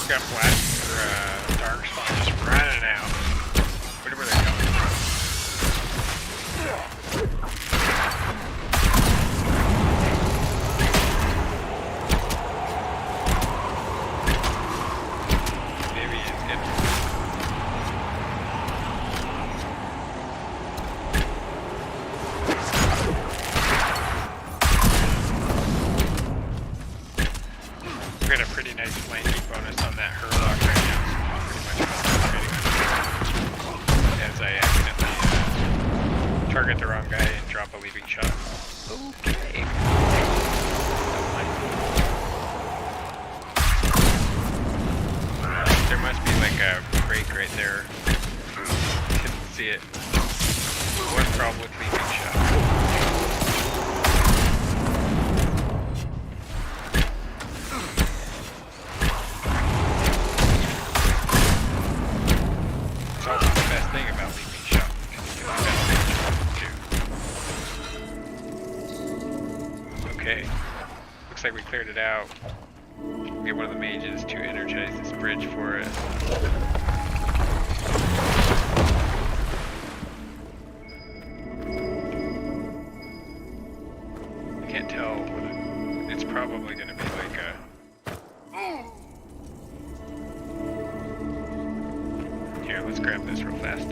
Speaker 3: Got black or dark spawn just running out. Wonder where they're going. Maybe it's getting. We got a pretty nice flanking bonus on that Herlock right now, so I'm pretty much concentrating as I accidentally target the wrong guy and drop a leaving shot. Okay. There must be like a break right there. Didn't see it. One problem with leaving shot. Okay, looks like we cleared it out. We'll get one of the mages to energize this bridge for us. I can't tell what it's probably going to be like a... Here, let's grab this real fast.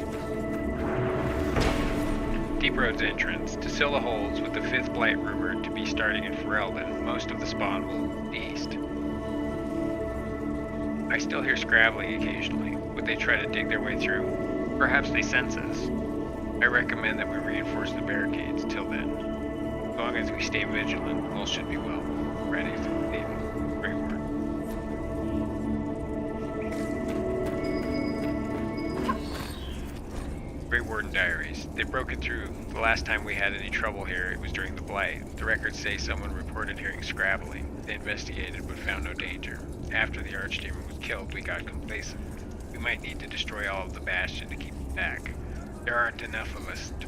Speaker 3: Deep Road's entrance. To seal the holds, with the 5th Blight rumored to be starting in Ferelden, most of the spawn will be east. I still hear scrabbling occasionally. Would they try to dig their way through? Perhaps they sense us. I recommend that we reinforce the barricades till then. As long as we stay vigilant, all should be well. Ready to lead. Great work. Great Warden Diaries. They've broken through. The last time we had any trouble here, it was during the Blight. The records say someone reported hearing scrabbling. They investigated but found no danger. After the Archdemon was killed, we got complacent. We might need to destroy all of the Bastion to keep it back. There aren't enough of us to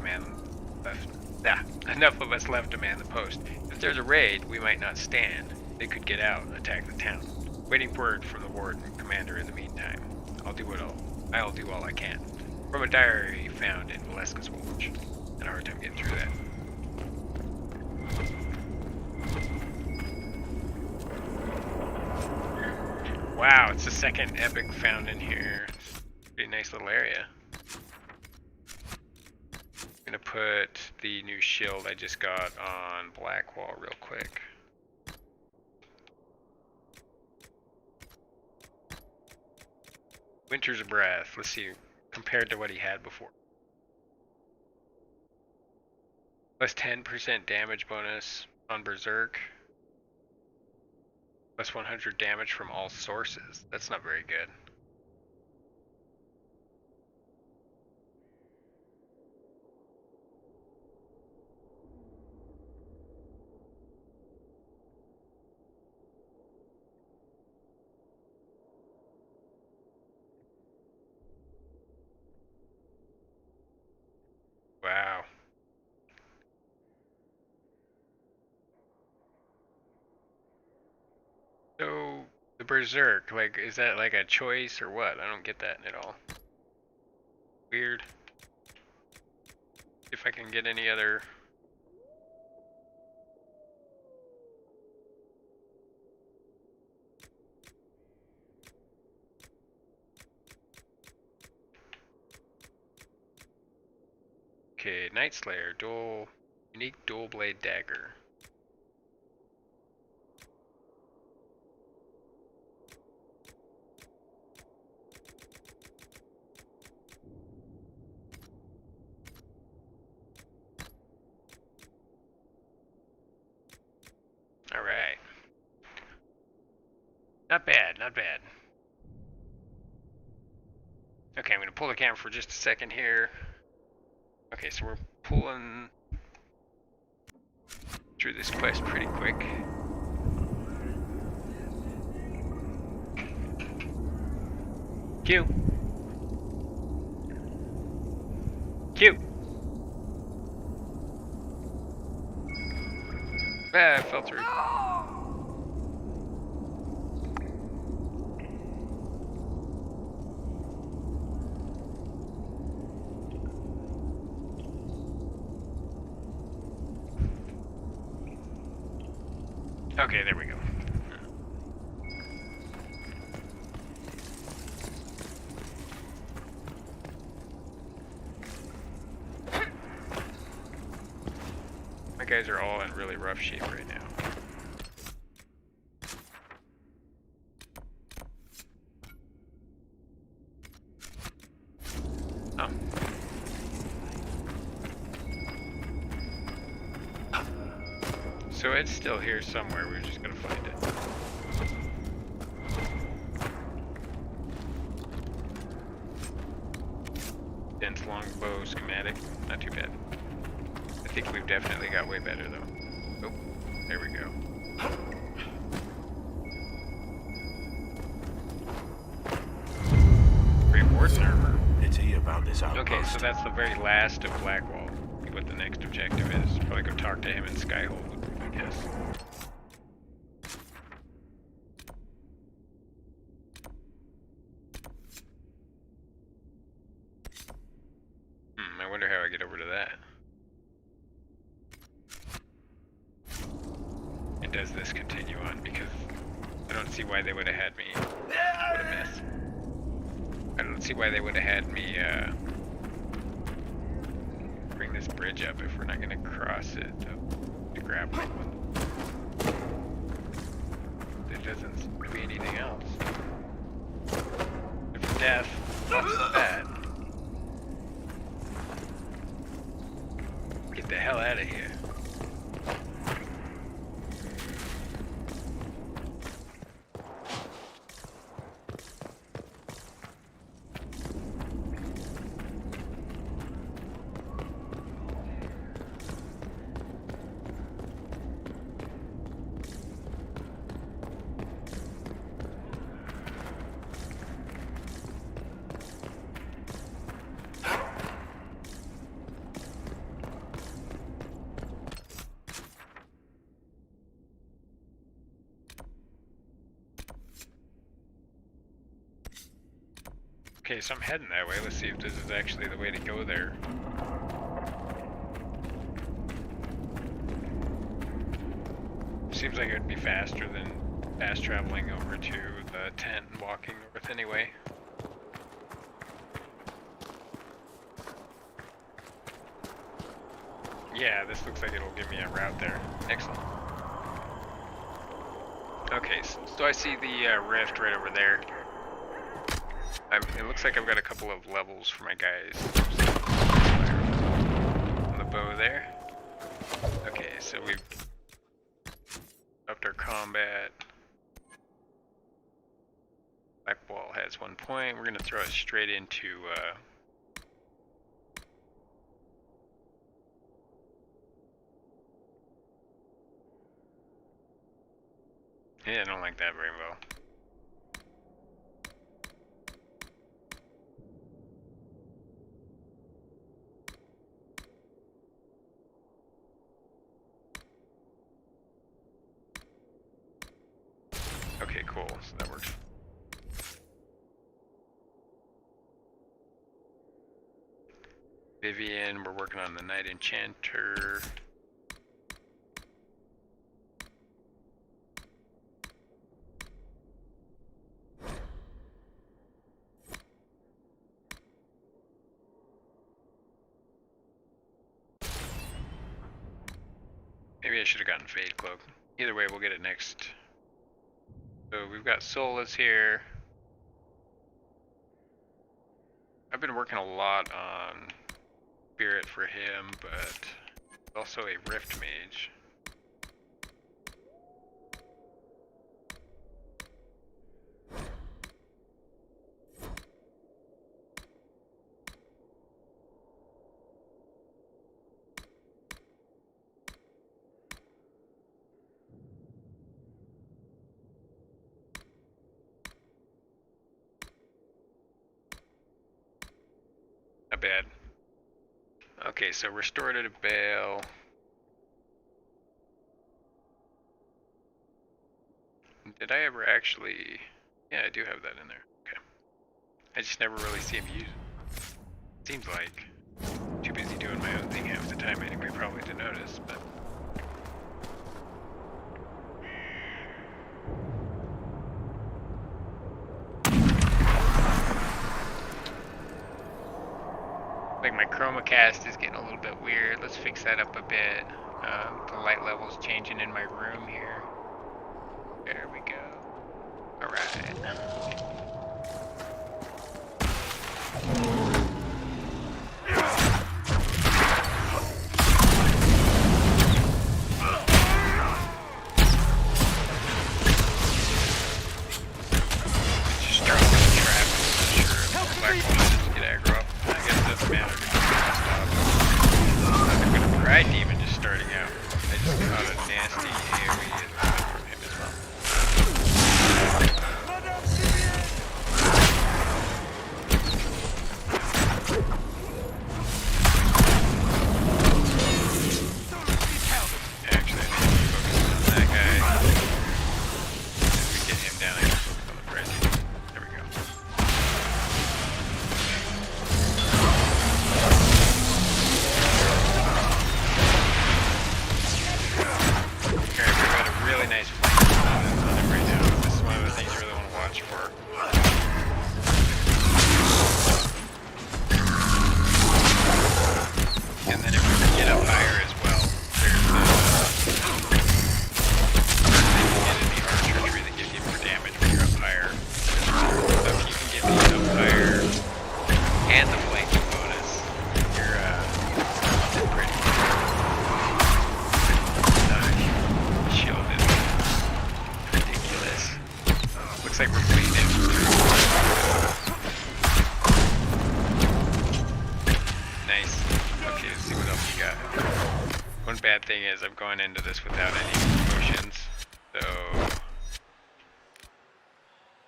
Speaker 3: enough of us left to man the post. If there's a raid, we might not stand. They could get out and attack the town. Waiting word from the Warden Commander in the meantime. I'll do all I can. From a diary found in Valeska's Watch. Had a hard time getting through that. Wow, it's the second epic found in here. Pretty nice little area. I'm gonna put the new shield I just got on Blackwall real quick. Winter's Breath. Let's see, compared to what he had before. Plus 10% damage bonus on Berserk. Plus 100 damage from all sources. That's not very good. Wow. So, the Berserk, like, is that like a choice or what? I don't get that at all. Weird. If I can get any other... Okay, Night Slayer, unique dual blade dagger. All right. Not bad, not bad. Okay, I'm gonna pull the camera for just a second here. Okay, so we're pulling through this quest pretty quick. Q. Q. Ah, I fell through. Okay, there we go. My guys are all in really rough shape right now. Oh. So it's still here somewhere, we're just gonna find it. Dense longbow schematic, not too bad. I think we've definitely got way better though. Oh, there we go. Great Warden armor.
Speaker 6: Pity about this outpost.
Speaker 3: Okay, so that's the very last of Blackwall. See what the next objective is. Probably go talk to him in Skyhold. Yes. I wonder how I get over to that. And does this continue on? Because I don't see why they would have had me. What a mess. I don't see why they would have had me bring this bridge up if we're not going to cross it to grab one. There doesn't seem to be anything else. If death, that's bad. Get the hell out of here. Okay, so I'm heading that way. Let's see if this is actually the way to go there. Seems like it would be faster than fast traveling over to the tent and walking north anyway. Yeah, this looks like it'll give me a route there. Excellent. Okay, so I see the rift right over there. It looks like I've got a couple of levels for my guys. On the bow there. Okay, so we've upped our combat. Black ball has 1 point. We're gonna throw it straight into yeah, I don't like that very well. Okay, cool. So that works. Vivian, we're working on the Night Enchanter. Maybe I should have gotten Fade Cloak. Either way, we'll get it next. So we've got Solus here. I've been working a lot on Spirit for him, but also a Rift Mage. Not bad. Okay, so Restorative Bale. Did I ever actually... Yeah, I do have that in there. Okay. I just never really see him use it. Seems like too busy doing my own thing half the time anyway, probably to notice, but... Like my chroma cast is getting a little bit weird. Let's fix that up a bit. The light level's changing in my room here. There we go. Alright. Just drop the trap. I'm not sure if the black one doesn't get aggro. I guess it doesn't matter. I've got a Pride Demon just starting out. I just caught a nasty AoE from him as well. Actually, I need to focus on that guy. If we get him down, I can focus on the Pride Demon. There we go. Alright, we've got a really nice flank on him right now. This is one of the things I really want to watch for. And then if we can get up higher as well, there's the archer tree that gives you more damage when you're up higher. So if you can get me up higher and the flanking bonus, you're did pretty good. Shield is ridiculous. Looks like we're bleeding. Nice. Okay, let's see what else we got. One bad thing is I'm going into this without any potions, so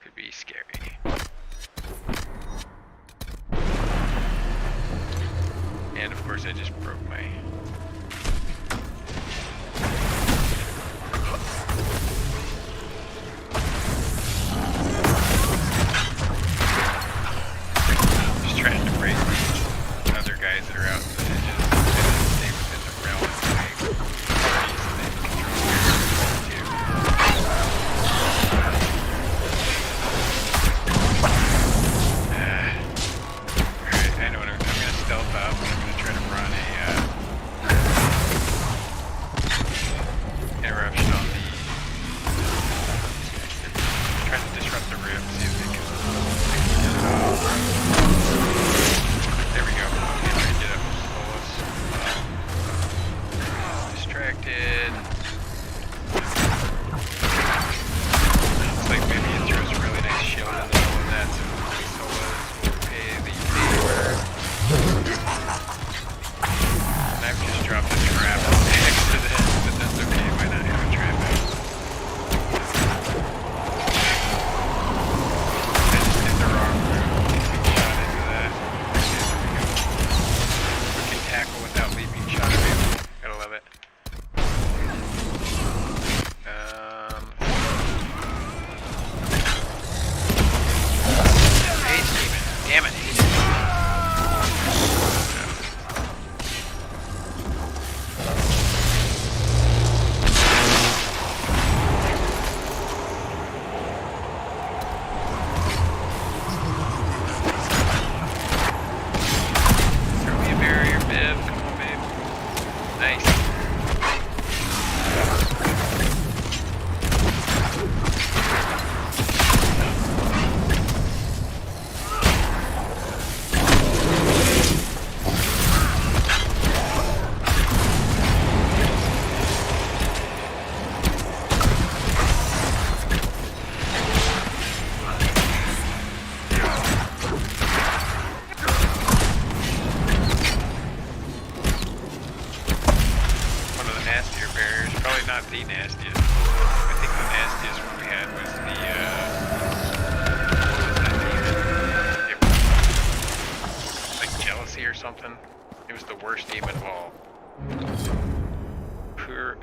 Speaker 3: could be scary. And of course I just broke my... Just trying to break other guys that are out in the edges and stay within the realm of my party so they can control their too. Alright, I know what I'm gonna stealth up. I'm gonna try to run a the nastiest. I think the nastiest one we had was the, what was that demon? It was like jealousy or something. It was the worst demon of all.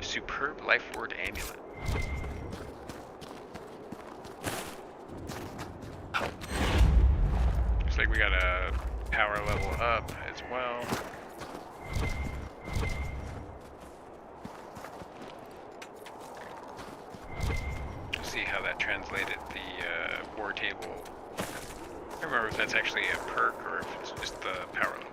Speaker 3: Superb life ward amulet. Looks like we got a power level up as well. See how that translated the war table. I don't remember if that's actually a perk or if it's just the power level.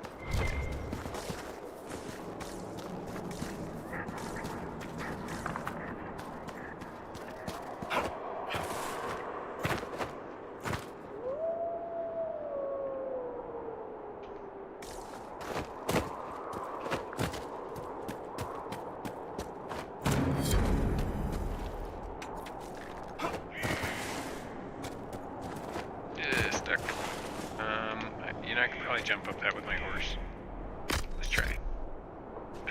Speaker 3: Jump up that with my horse. Let's try.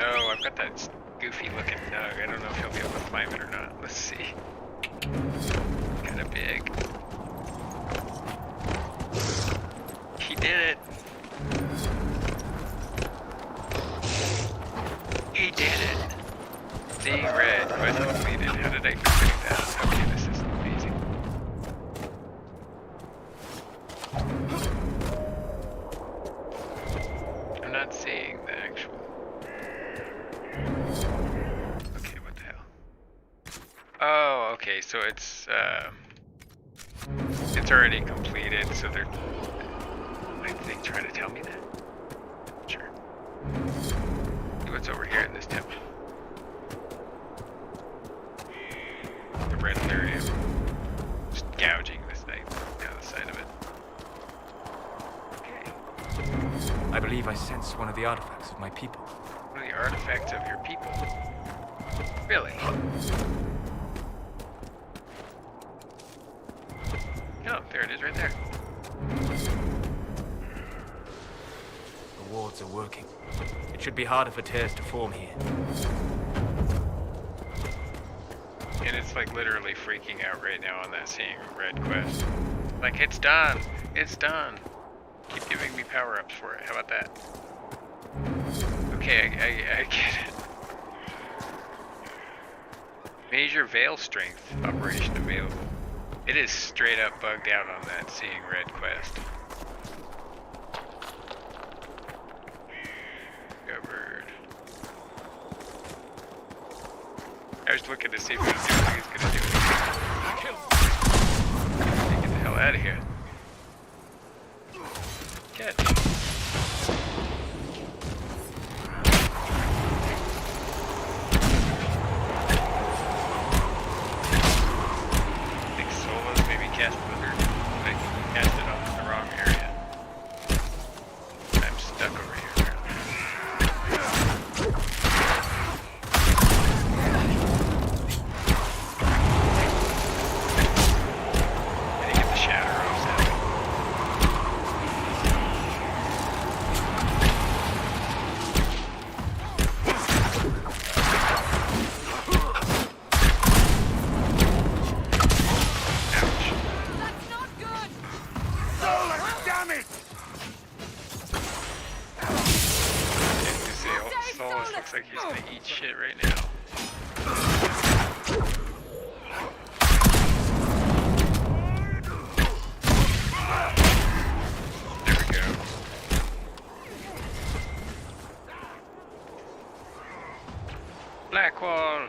Speaker 3: Oh, I've got that goofy looking nug. I don't know if he'll be able to climb it or not. Let's see. Kinda big. He did it! He did it! Seeing red, quest completed. How did I complete that? Okay, this is amazing. Not seeing the actual. Okay, what the hell? Oh, okay, so it's already completed, so they're, I think, trying to tell me that. Sure. See what's over here in this temple. The Red Lyrium. Just gouging this thing down the side of it.
Speaker 12: I believe I sense one of the artifacts of my people.
Speaker 3: One of the artifacts of your people? Really? Oh, there it is right there.
Speaker 12: The wards are working. It should be harder for tears to form here.
Speaker 3: And it's like literally freaking out right now on that Seeing Red quest. Like, it's done! It's done! Keep giving me power-ups for it. How about that? Okay, I get it. Major Veil Strength operation available. It is straight up bugged out on that Seeing Red quest. Covered. I was looking to see if it was doing what it's gonna do. Get the hell out of here. Catch. I think solos maybe cast Wizard. I cast it off in the wrong area. I'm stuck over here. I didn't get the shatter offset. Looks like he's gonna eat shit right now. There we go. Black wall.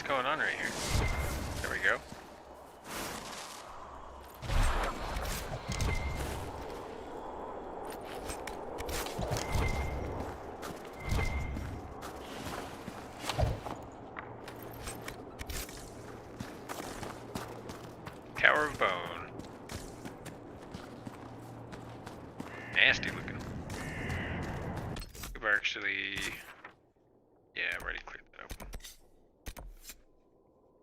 Speaker 3: Going on right here. There we go. Tower of Bone. Nasty looking. actually... Yeah, I've already cleared that open.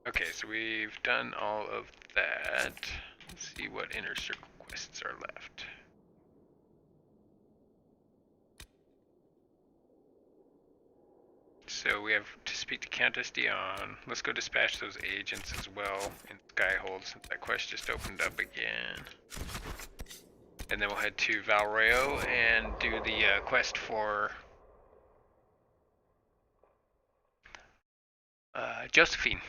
Speaker 3: Okay, so we've done all of that. Let's see what inner circle quests are left. So we have to speak to Countess Dion. Let's go dispatch those agents as well in Skyhold since that quest just opened up again. And then we'll head to Valroyo and do the quest for Josephine.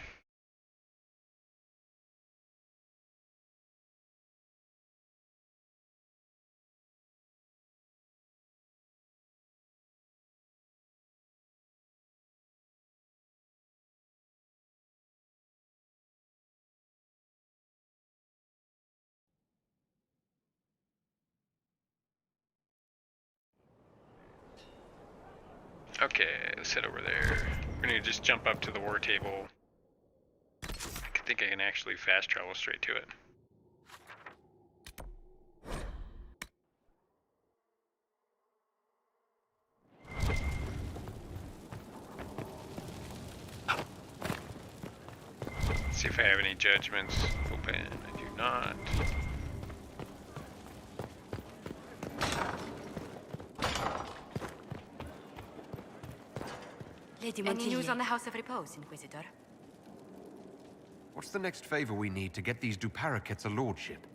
Speaker 3: Okay, let's head over there. We're gonna just jump up to the war table. I think I can actually fast travel straight to it. Let's see if I have any judgments open. I do not.
Speaker 11: Any news on the House of Repose, Inquisitor?
Speaker 13: What's the next favor we need to get these Duparakets a lordship?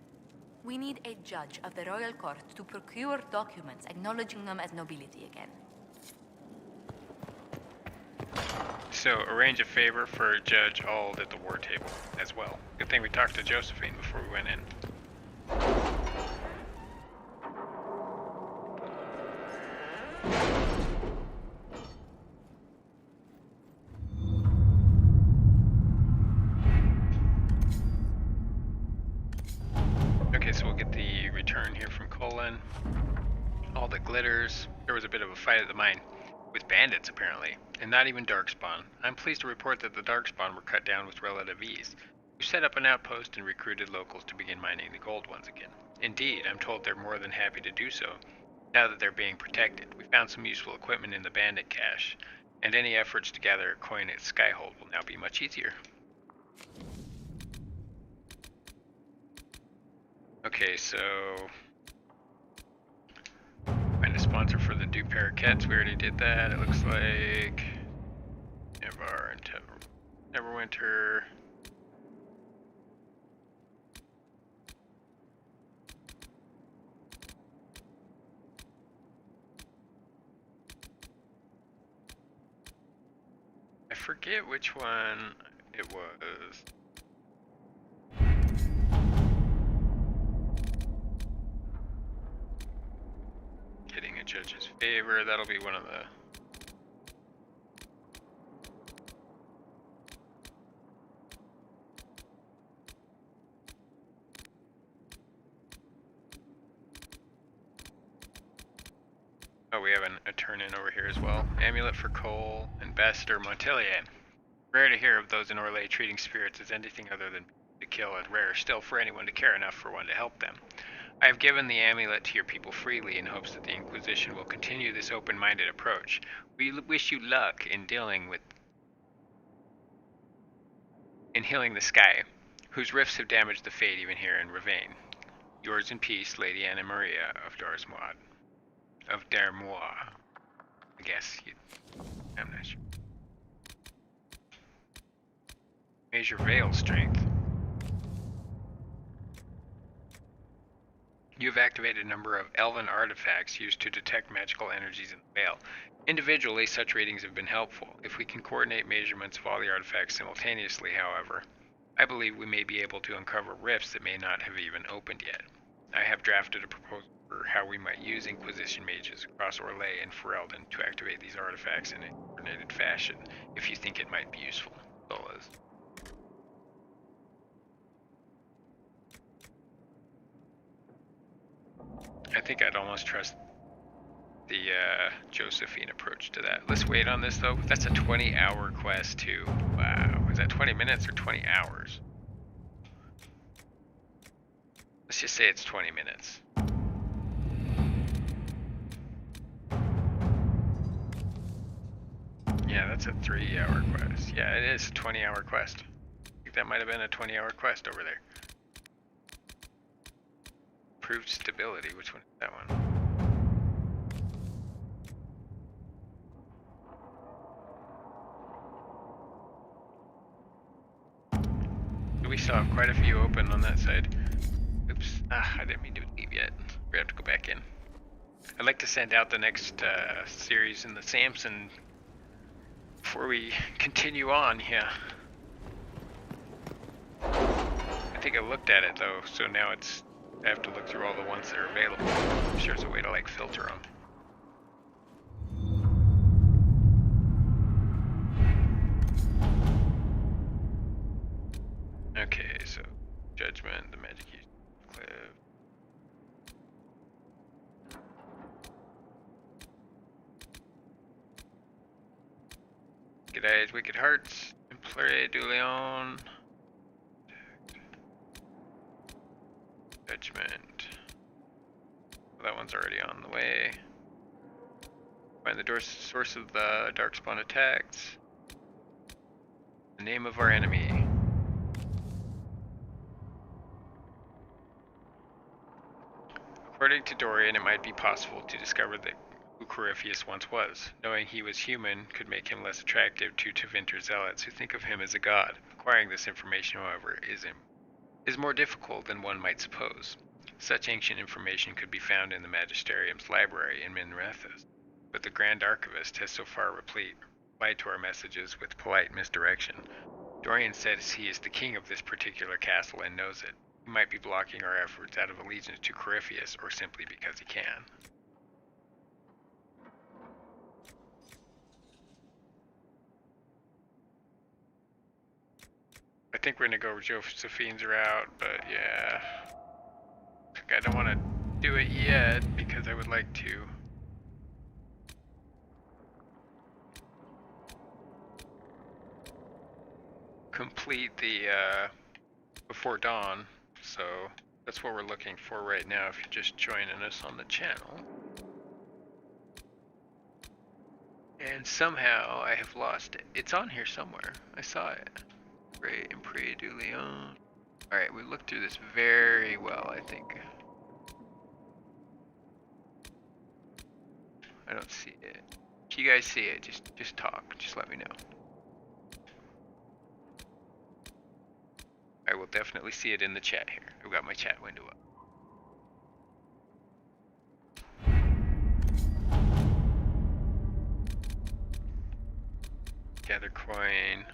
Speaker 11: We need a judge of the royal court to procure documents acknowledging them as nobility again.
Speaker 3: So arrange a favor for Judge Ald at the war table as well. Good thing we talked to Josephine before we went in. Okay, so we'll get the return here from Colin. All the glitters. There was a bit of a fight at the mine. With bandits, apparently, and not even Darkspawn. I'm pleased to report that the Darkspawn were cut down with relative ease. We set up an outpost and recruited locals to begin mining the gold once again. Indeed, I'm told they're more than happy to do so, now that they're being protected. We found some useful equipment in the bandit cache, and any efforts to gather a coin at Skyhold will now be much easier. Okay, so... find a sponsor for the Duparakets. We already did that. It looks like Nevar and Neverwinter. I forget which one it was. Getting a judge's favor, that'll be one of the... Oh, we have a turn-in over here as well. Amulet for Cole, Ambassador Montelier. Rare to hear of those in Orlais treating spirits as anything other than to kill, and rare still for anyone to care enough for one to help them. I have given the amulet to your people freely in hopes that the Inquisition will continue this open-minded approach. We wish you luck in healing the sky, whose rifts have damaged the fate even here in Ravane. Yours in peace, Lady Anna Maria of Darmois. I guess. I'm not sure. Measure Veil strength. You have activated a number of elven artifacts used to detect magical energies in the Veil. Individually, such readings have been helpful. If we can coordinate measurements of all the artifacts simultaneously, however, I believe we may be able to uncover rifts that may not have even opened yet. I have drafted a proposal for how we might use Inquisition mages across Orlais and Ferelden to activate these artifacts in a coordinated fashion, if you think it might be useful. Solas. I think I'd almost trust the Josephine approach to that. Let's wait on this though. That's a 20-hour quest too. Wow, is that 20 minutes or 20 hours? Let's just say it's 20 minutes. Yeah, that's a 3-hour quest. Yeah, it is a 20-hour quest. I think that might have been a 20-hour quest over there. Improved stability. Which one is that one? We saw quite a few open on that side. Oops. I didn't mean to leave yet. We have to go back in. I'd like to send out the next series in the Samson before we continue on, yeah. I think I looked at it though, so now it's, I have to look through all the ones that are available. I'm sure there's a way to like filter them. Okay, so Judgment, the Magic Use Cliff. Good Eyes, Wicked Hearts, Templars du Lion, Judgment. Well, that one's already on the way. Find the source of the Darkspawn attacks. The name of our enemy. According to Dorian, it might be possible to discover who Corypheus once was. Knowing he was human could make him less attractive to Tevinter zealots who think of him as a god. Acquiring this information, however, is more difficult than one might suppose. Such ancient information could be found in the Magisterium's library in Minrethus, but the Grand Archivist has so far replied to our messages with polite misdirection. Dorian says he is the king of this particular castle and knows it. He might be blocking our efforts out of allegiance to Corypheus, or simply because he can. I think we're gonna go Josephine's route, but yeah. I don't want to do it yet, because I would like to complete the, before dawn. So that's what we're looking for right now if you're just joining us on the channel. And somehow I have lost it. It's on here somewhere. I saw it. Prix du Lion. Alright, we looked through this very well, I think. I don't see it. If you guys see it, just talk. Just let me know. I will definitely see it in the chat here. I've got my chat window up. Gather coin.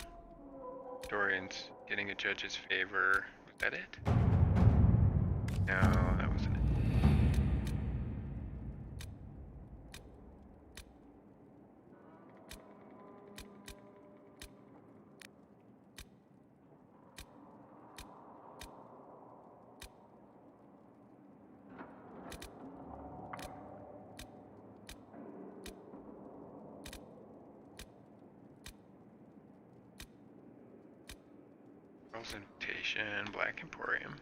Speaker 3: Dorian's getting a judge's favor. Was that it? No, that wasn't it. Invitation, Black Emporium.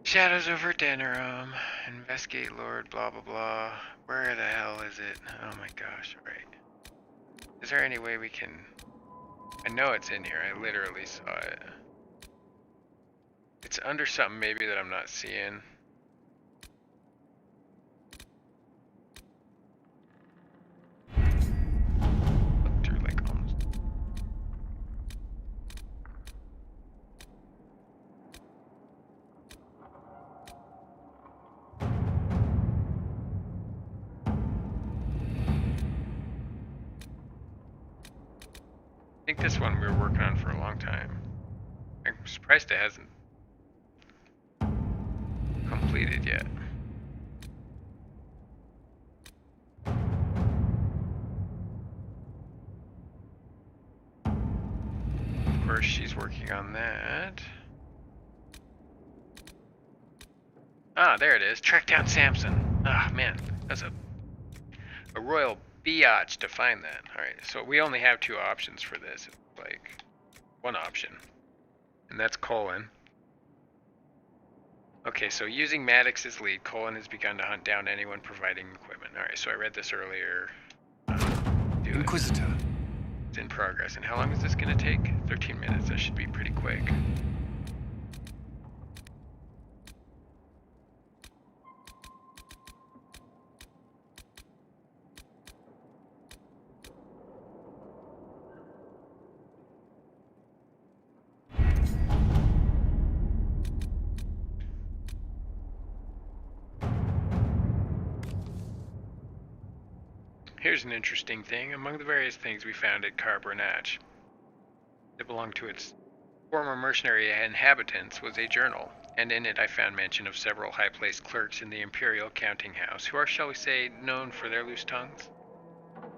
Speaker 3: Shadows over Denerum. Investigate Lord blah blah blah. Where the hell is it? Oh my gosh, alright. Is there any way we can... I know it's in here, I literally saw it. It's under something maybe that I'm not seeing. I think this one we were working on for a long time. I'm surprised it hasn't completed yet. Of course, she's working on that. Ah, there it is. Track down Samson. Ah, man, that's a royal biatch to find that. Alright, so we only have two options for this. Like, one option. And that's Colin. Okay, so using Maddox as lead, Colin has begun to hunt down anyone providing equipment. Alright, so I read this earlier. Do it.
Speaker 2: Inquisitor.
Speaker 3: It's in progress. And how long is this going to take? 13 minutes. That should be pretty quick. Here's an interesting thing. Among the various things we found at Carbonatch that belonged to its former mercenary inhabitants was a journal, and in it I found mention of several high-placed clerks in the Imperial Counting House who are, shall we say, known for their loose tongues.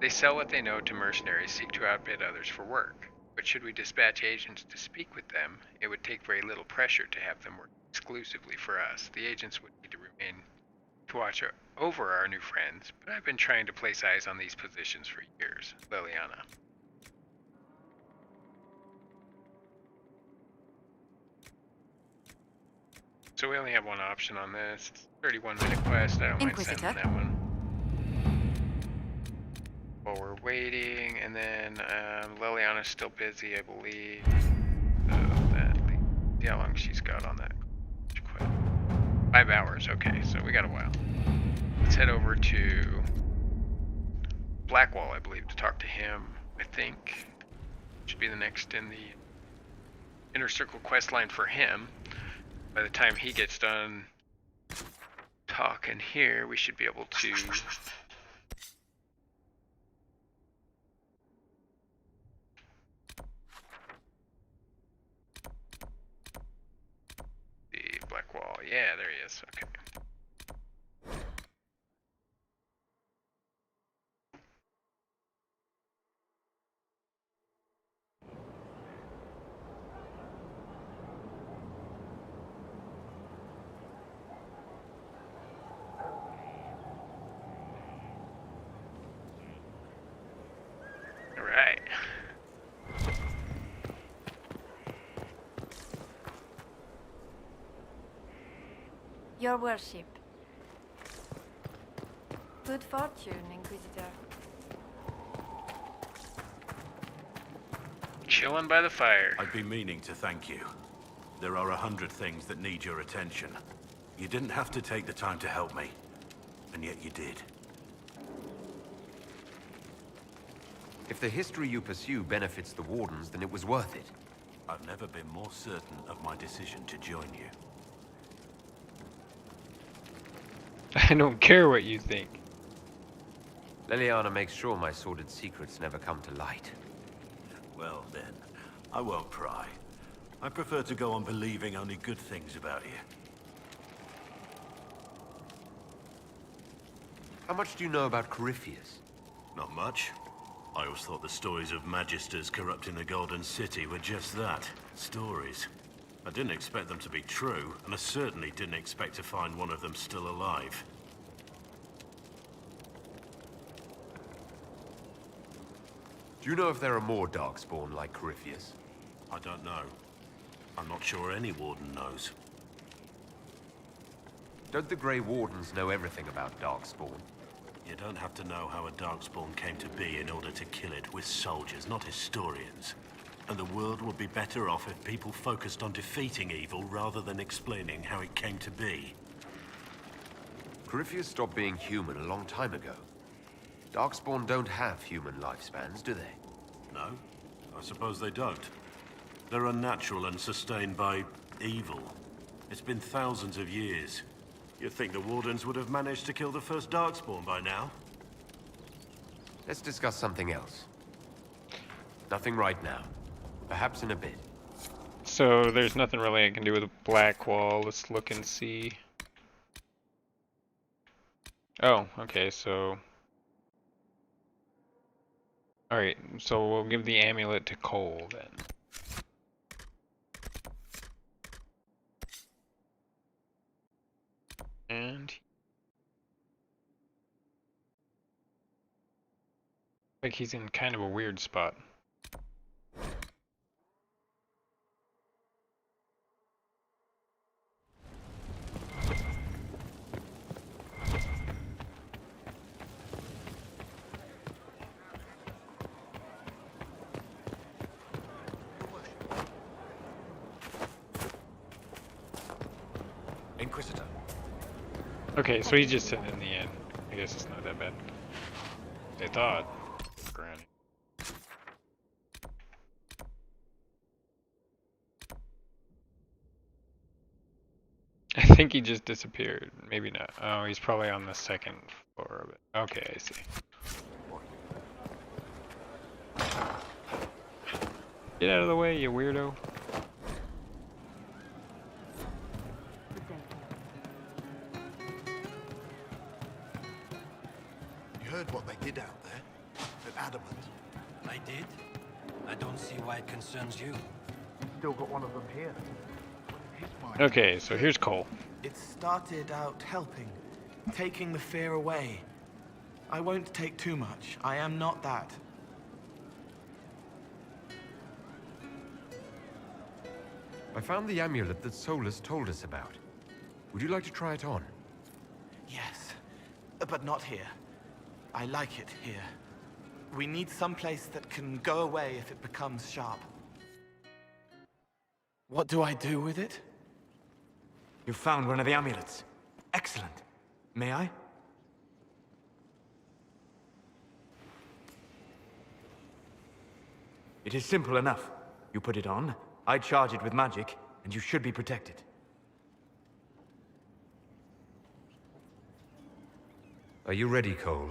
Speaker 3: They sell what they know to mercenaries, seek to outbid others for work, but should we dispatch agents to speak with them, it would take very little pressure to have them work exclusively for us. The agents would need to remain to watch over our new friends, but I've been trying to place eyes on these positions for years. Liliana. So we only have one option on this. It's a 31-minute quest. I don't mind sending that one. While we're waiting, and then Liliana's still busy, I believe. See how long she's got on that quest. 5 hours, okay, so we got a while. Let's head over to Blackwall, I believe, to talk to him. I think should be the next in the Inner Circle quest line for him. By the time he gets done talking here, we should be able to the Blackwall. Yeah, there he is. Okay. Alright.
Speaker 11: Your worship. Good fortune, Inquisitor.
Speaker 3: Chilling by the fire.
Speaker 14: I've been meaning to thank you. There are 100 things that need your attention. You didn't have to take the time to help me, and yet you did.
Speaker 4: If the history you pursue benefits the Wardens, then it was worth it.
Speaker 14: I've never been more certain of my decision to join you.
Speaker 3: I don't care what you think.
Speaker 4: Liliana makes sure my sordid secrets never come to light.
Speaker 14: Well then, I won't pry. I prefer to go on believing only good things about you.
Speaker 4: How much do you know about Corypheus?
Speaker 14: Not much. I always thought the stories of Magisters corrupting the Golden City were just that, stories. I didn't expect them to be true, and I certainly didn't expect to find one of them still alive.
Speaker 4: Do you know if there are more Darkspawn like Corypheus?
Speaker 14: I don't know. I'm not sure any Warden knows.
Speaker 4: Don't the Grey Wardens know everything about Darkspawn?
Speaker 14: You don't have to know how a Darkspawn came to be in order to kill it. We're soldiers, not historians. And the world would be better off if people focused on defeating evil rather than explaining how it came to be.
Speaker 4: Corypheus stopped being human a long time ago. Darkspawn don't have human lifespans, do they?
Speaker 14: No, I suppose they don't. They're unnatural and sustained by evil. It's been thousands of years. You'd think the Wardens would have managed to kill the first Darkspawn by now.
Speaker 4: Let's discuss something else. Nothing right now. Perhaps in a bit.
Speaker 3: So there's nothing really I can do with a Blackwall. Let's look and see. Oh, okay, so... Alright, so we'll give the amulet to Cole then. And... like he's in kind of a weird spot.
Speaker 6: Inquisitor.
Speaker 3: Okay, so he's just sitting in the end. I guess it's not that bad. They thought. Granny. I think he just disappeared. Maybe not. Oh, he's probably on the second floor of it. Okay, I see. Get out of the way, you weirdo.
Speaker 6: You heard what they did out there? At Adamant.
Speaker 15: I did? I don't see why it concerns you.
Speaker 16: Still got one of them here.
Speaker 3: Okay, so here's Cole.
Speaker 16: It started out helping, taking the fear away. I won't take too much. I am not that.
Speaker 13: I found the amulet that Solus told us about. Would you like to try it on?
Speaker 16: Yes, but not here. I like it here. We need some place that can go away if it becomes sharp. What do I do with it?
Speaker 10: You found one of the amulets. Excellent. May I? It is simple enough. You put it on, I charge it with magic, and you should be protected.
Speaker 13: Are you ready, Cole?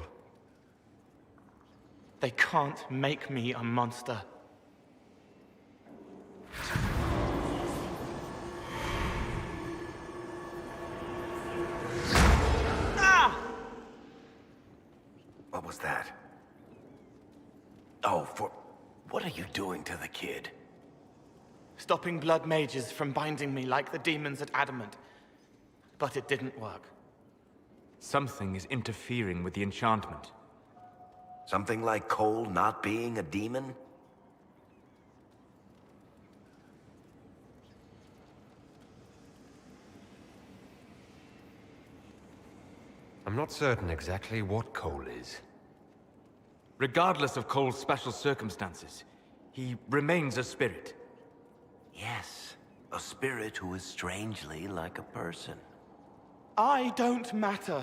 Speaker 16: They can't make me a monster.
Speaker 4: What was that? Oh, what are you doing to the kid?
Speaker 16: Stopping blood mages from binding me like the demons at Adamant. But it didn't work.
Speaker 10: Something is interfering with the enchantment.
Speaker 4: Something like Cole not being a demon?
Speaker 13: I'm not certain exactly what Cole is.
Speaker 10: Regardless of Cole's special circumstances, he remains a spirit.
Speaker 4: Yes, a spirit who is strangely like a person.
Speaker 16: I don't matter.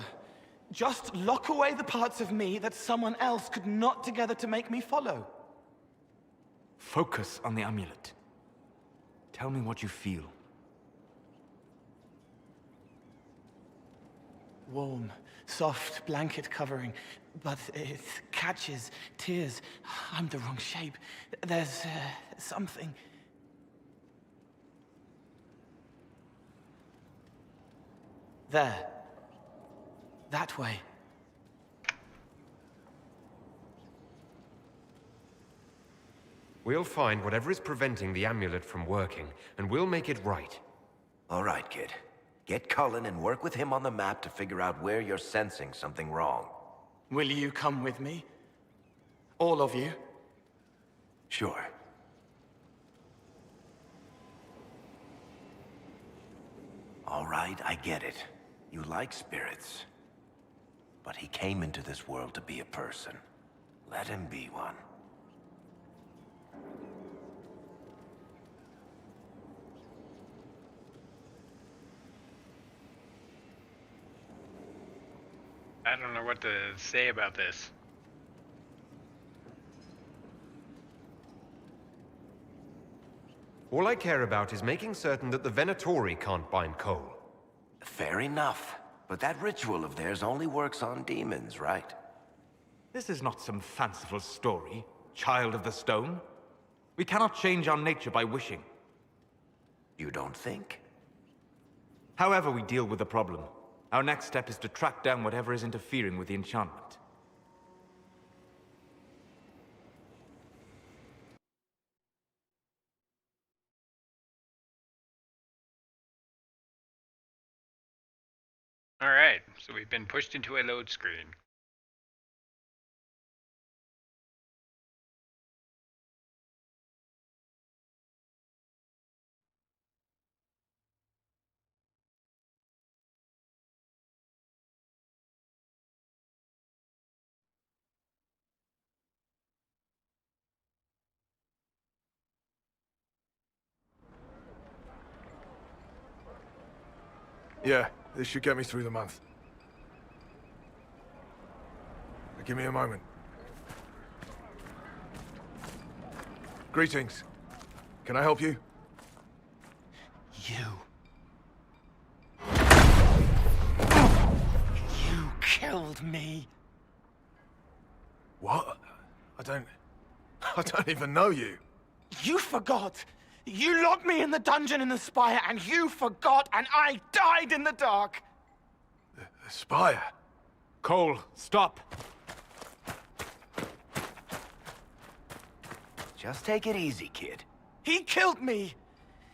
Speaker 16: Just lock away the parts of me that someone else could knot together to make me follow.
Speaker 10: Focus on the amulet. Tell me what you feel.
Speaker 16: Warm, soft blanket covering, but it catches tears. I'm the wrong shape. There's something. There. That way.
Speaker 13: We'll find whatever is preventing the amulet from working, and we'll make it right.
Speaker 4: All right, kid. Get Cullen and work with him on the map to figure out where you're sensing something wrong.
Speaker 16: Will you come with me? All of you?
Speaker 4: Sure. All right, I get it. You like spirits. But he came into this world to be a person. Let him be one.
Speaker 3: I don't know what to say about this.
Speaker 13: All I care about is making certain that the Venatori can't bind Cole.
Speaker 4: Fair enough. But that ritual of theirs only works on demons, right?
Speaker 10: This is not some fanciful story, child of the stone. We cannot change our nature by wishing.
Speaker 4: You don't think?
Speaker 10: However we deal with the problem, our next step is to track down whatever is interfering with the enchantment.
Speaker 3: Alright, so we've been pushed into a load screen.
Speaker 6: Yeah, this should get me through the month. Now, give me a moment. Greetings. Can I help you?
Speaker 16: You killed me.
Speaker 6: What? I don't even know you.
Speaker 16: You forgot. You locked me in the dungeon in the spire, and you forgot, and I died in the dark.
Speaker 6: The spire?
Speaker 10: Cole, stop.
Speaker 4: Just take it easy, kid.
Speaker 16: He killed me.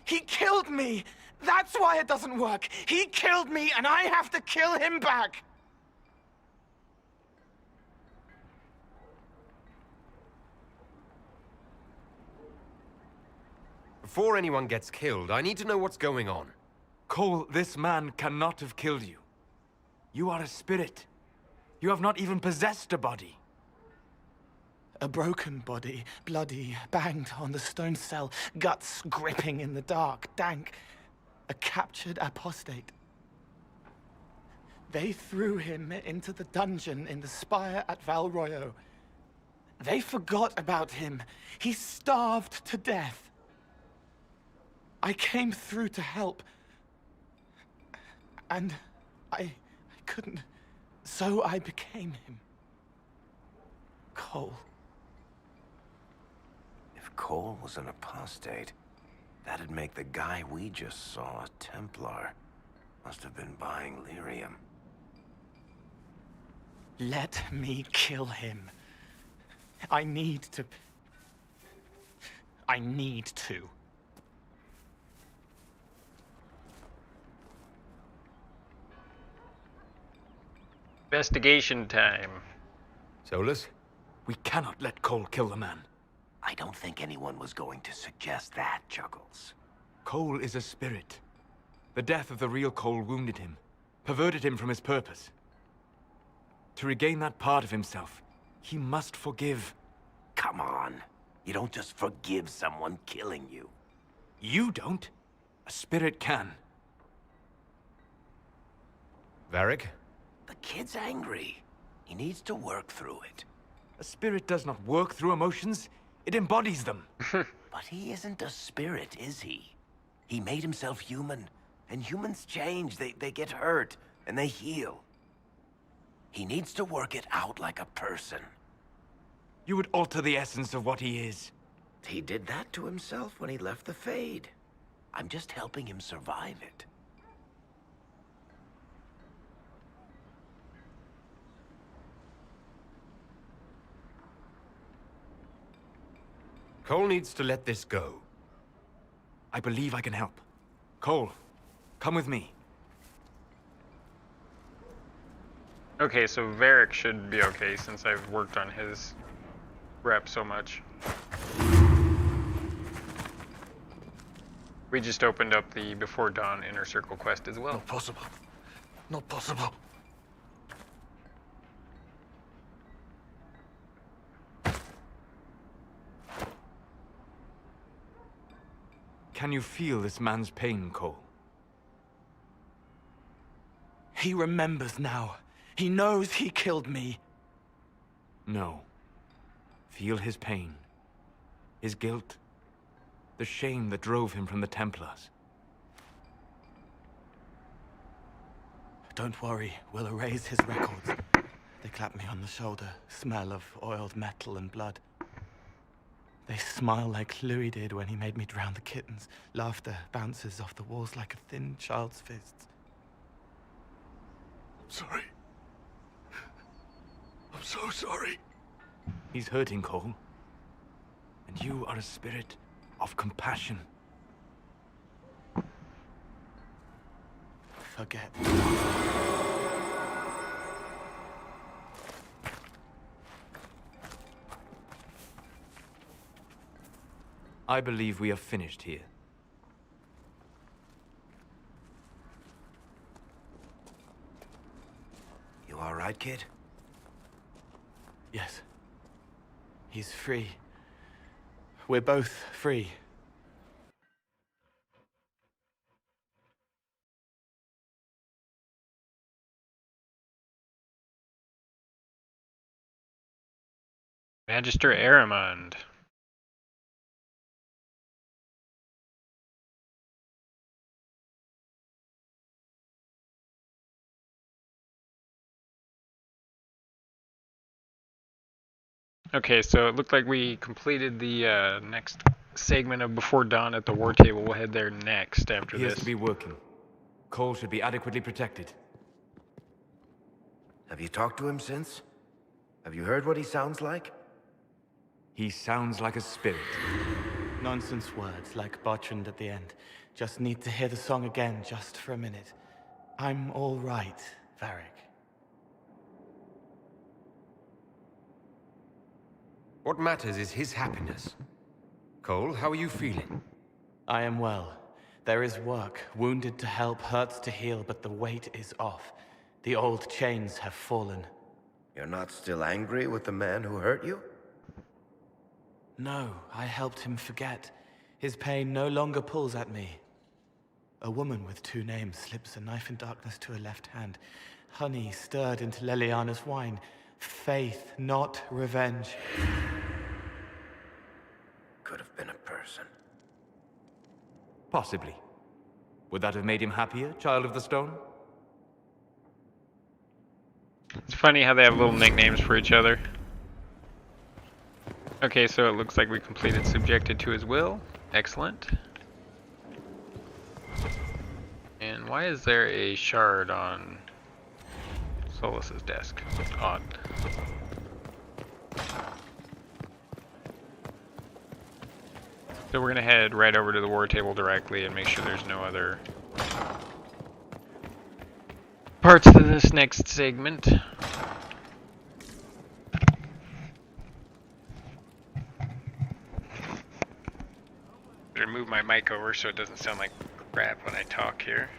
Speaker 16: He killed me. That's why it doesn't work. He killed me, and I have to kill him back.
Speaker 13: Before anyone gets killed, I need to know what's going on.
Speaker 10: Cole, this man cannot have killed you. You are a spirit. You have not even possessed a body.
Speaker 16: A broken body, bloody, banged on the stone cell, guts gripping in the dark, dank. A captured apostate. They threw him into the dungeon in the spire at Val Royo. They forgot about him. He starved to death. I came through to help. And I couldn't. So I became him. Cole.
Speaker 4: If Cole was an apostate, that'd make the guy we just saw a Templar. Must have been buying lyrium.
Speaker 16: Let me kill him. I need to.
Speaker 3: Investigation time.
Speaker 13: Solus?
Speaker 10: We cannot let Cole kill the man.
Speaker 4: I don't think anyone was going to suggest that, Chuckles.
Speaker 10: Cole is a spirit. The death of the real Cole wounded him, perverted him from his purpose. To regain that part of himself, he must forgive.
Speaker 4: Come on. You don't just forgive someone killing you.
Speaker 10: You don't. A spirit can.
Speaker 13: Varric?
Speaker 4: The kid's angry. He needs to work through it.
Speaker 10: A spirit does not work through emotions. It embodies them.
Speaker 4: But he isn't a spirit, is he? He made himself human. And humans change. They get hurt. And they heal. He needs to work it out like a person.
Speaker 10: You would alter the essence of what he is.
Speaker 4: He did that to himself when he left the Fade. I'm just helping him survive it.
Speaker 13: Cole needs to let this go.
Speaker 10: I believe I can help. Cole, come with me.
Speaker 3: Okay, so Varric should be okay since I've worked on his rep so much. We just opened up the Before Dawn Inner Circle quest as well.
Speaker 6: Not possible. Not possible.
Speaker 10: Can you feel this man's pain, Cole?
Speaker 16: He remembers now. He knows he killed me.
Speaker 10: No. Feel his pain. His guilt. The shame that drove him from the Templars.
Speaker 16: Don't worry, we'll erase his records. They clap me on the shoulder, smell of oiled metal and blood. They smile like Louis did when he made me drown the kittens. Laughter bounces off the walls like a thin child's fists.
Speaker 6: Sorry. I'm so sorry.
Speaker 10: He's hurting, Cole. And you are a spirit of compassion.
Speaker 16: Forget.
Speaker 10: I believe we are finished here.
Speaker 4: You all right, kid?
Speaker 16: Yes. He's free. We're both free.
Speaker 3: Magister Aramond. Okay, so it looked like we completed the next segment of Before Dawn at the war table. We'll head there next after
Speaker 12: He
Speaker 3: this.
Speaker 12: has to be working. Cole should be adequately protected.
Speaker 4: Have you talked to him since? Have you heard what he sounds like?
Speaker 12: He sounds like a spirit.
Speaker 16: Nonsense words like Bertrand at the end. Just need to hear the song again just for a minute. I'm all right, Varric.
Speaker 13: What matters is his happiness. Cole, how are you feeling?
Speaker 16: I am well. There is work. Wounded to help, hurts to heal, but the weight is off. The old chains have fallen.
Speaker 4: You're not still angry with the man who hurt you?
Speaker 16: No, I helped him forget. His pain no longer pulls at me. A woman with 2 names slips a knife in darkness to her left hand. Honey stirred into Leliana's wine. Faith, not revenge.
Speaker 4: Could have been a person.
Speaker 12: Possibly. Would that have made him happier, Child of the Stone?
Speaker 3: It's funny how they have little nicknames for each other. Okay, so it looks like we completed Subjected to His Will. Excellent. And why is there a shard on Solus's desk? Odd. So we're gonna head right over to the war table directly and make sure there's no other parts to this next segment. Better move my mic over so it doesn't sound like crap when I talk here.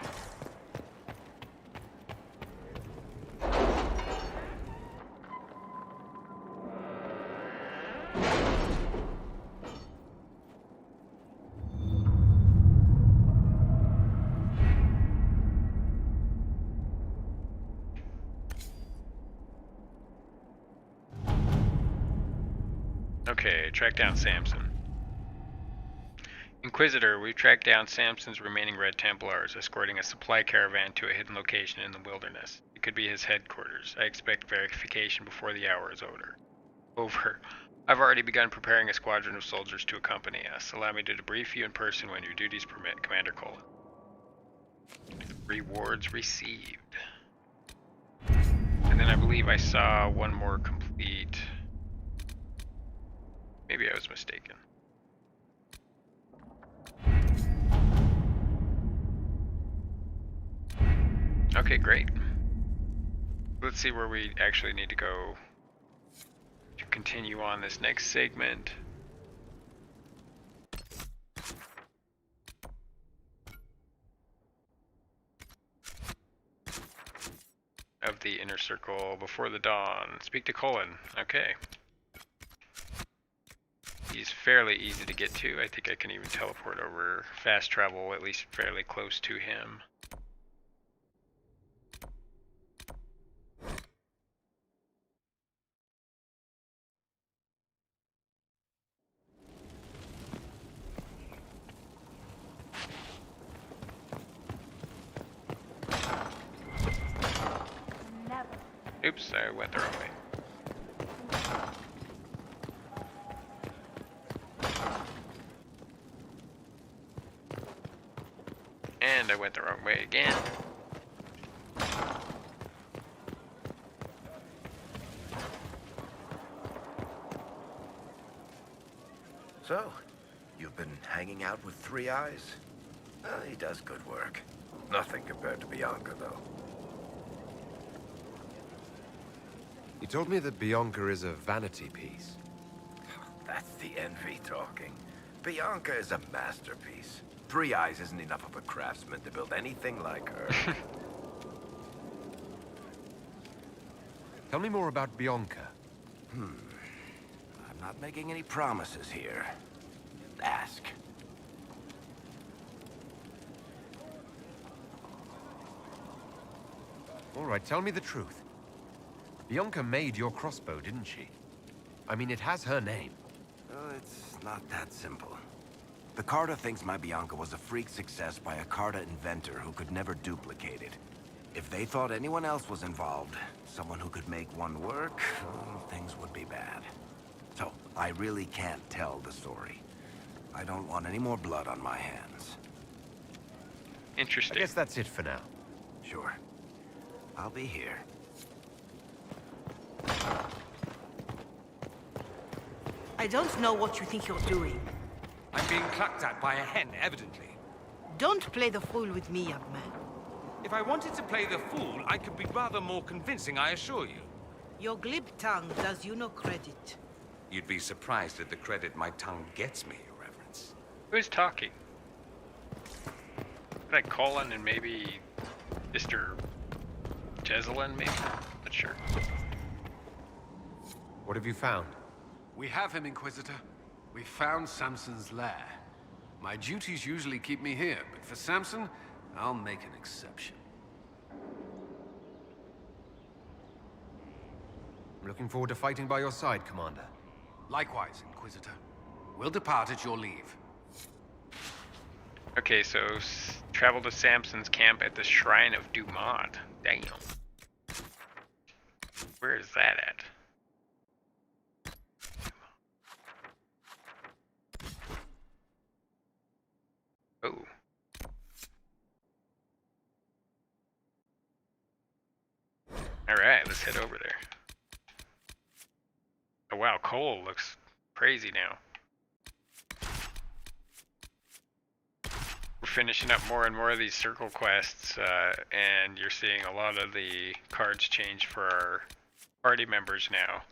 Speaker 3: Okay, track down Samson. Inquisitor, we've tracked down Samson's remaining Red Templars, escorting a supply caravan to a hidden location in the wilderness. It could be his headquarters. I expect verification before the hour is over. I've already begun preparing a squadron of soldiers to accompany us. Allow me to debrief you in person when your duties permit, Commander Cole. Rewards received. And then I believe I saw one more complete. Maybe I was mistaken. Okay, great. Let's see where we actually need to go to continue on this next segment. Of the inner circle before the dawn. Speak to Colin. Okay. He's fairly easy to get to. I think I can even teleport over, fast travel, at least fairly close to him. Oops, I went the wrong way. And I went the wrong way again.
Speaker 4: So, you've been hanging out with Three Eyes? He does good work. Nothing compared to Bianca, though.
Speaker 13: He told me that Bianca is a vanity piece.
Speaker 4: That's the envy talking. Bianca is a masterpiece. Three Eyes isn't enough of a craftsman to build anything like her.
Speaker 13: Tell me more about Bianca.
Speaker 4: I'm not making any promises here. Ask.
Speaker 13: All right, tell me the truth. Bianca made your crossbow, didn't she? I mean, it has her name.
Speaker 4: Well, it's not that simple. The Carta thinks my Bianca was a freak success by a Carta inventor who could never duplicate it. If they thought anyone else was involved, someone who could make one work, well, things would be bad. So, I really can't tell the story. I don't want any more blood on my hands.
Speaker 3: Interesting.
Speaker 13: I guess that's it for now.
Speaker 4: Sure. I'll be here.
Speaker 8: I don't know what you think you're doing.
Speaker 10: I'm being clucked at by a hen, evidently.
Speaker 8: Don't play the fool with me, young man.
Speaker 10: If I wanted to play the fool, I could be rather more convincing, I assure you.
Speaker 8: Your glib tongue does you no credit.
Speaker 10: You'd be surprised at the credit my tongue gets me, Your Reverence.
Speaker 3: Who's talking? Like Colin and maybe Mr. Jezelin, maybe? Not sure.
Speaker 13: What have you found?
Speaker 2: We have him, Inquisitor. We found Samson's lair. My duties usually keep me here, but for Samson, I'll make an exception.
Speaker 13: I'm looking forward to fighting by your side, Commander.
Speaker 2: Likewise, Inquisitor. We'll depart at your leave.
Speaker 3: Okay, so travel to Samson's camp at the Shrine of Dumont. Damn. Where is that at? Oh. Alright, let's head over there. Oh wow, Cole looks crazy now. We're finishing up more and more of these circle quests, and you're seeing a lot of the cards change for our party members now.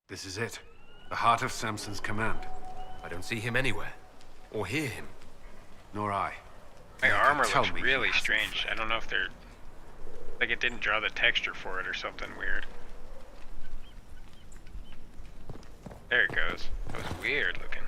Speaker 2: This is it. The heart of Samson's command.
Speaker 13: I don't see him anywhere. Or hear him.
Speaker 2: Nor I.
Speaker 3: My armor
Speaker 2: tell
Speaker 3: looks
Speaker 2: me
Speaker 3: really
Speaker 2: he hasn't
Speaker 3: strange. I don't know if they're... like it didn't draw the texture for it or something weird. There it goes. That was weird looking.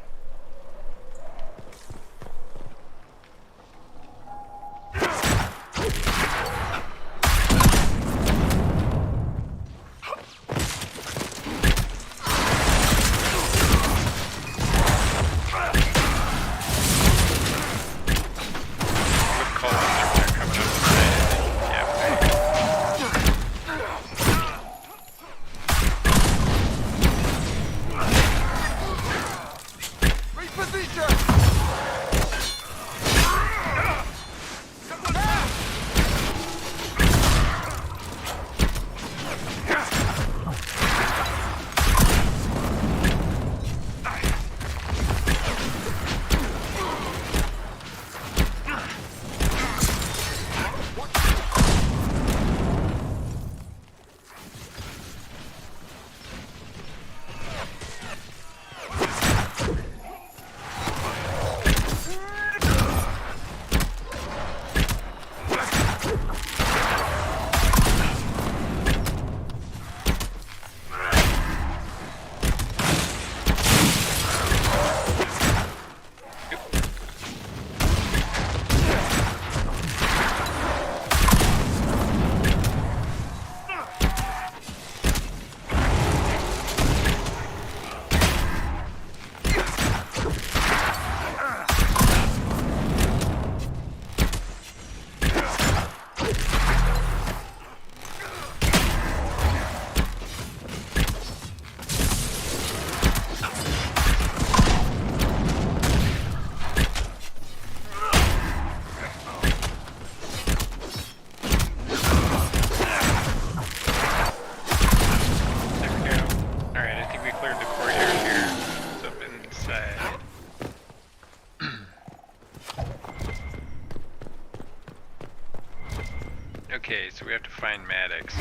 Speaker 3: Okay, so we have to find Maddox.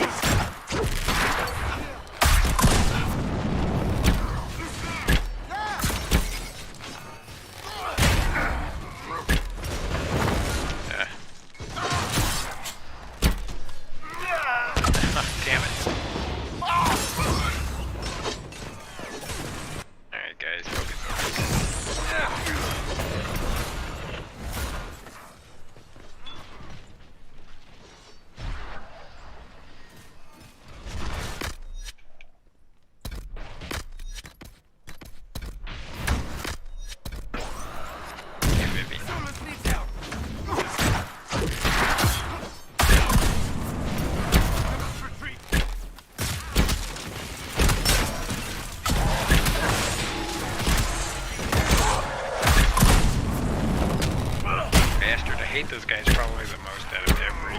Speaker 3: the most out of every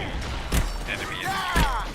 Speaker 3: enemy in the game.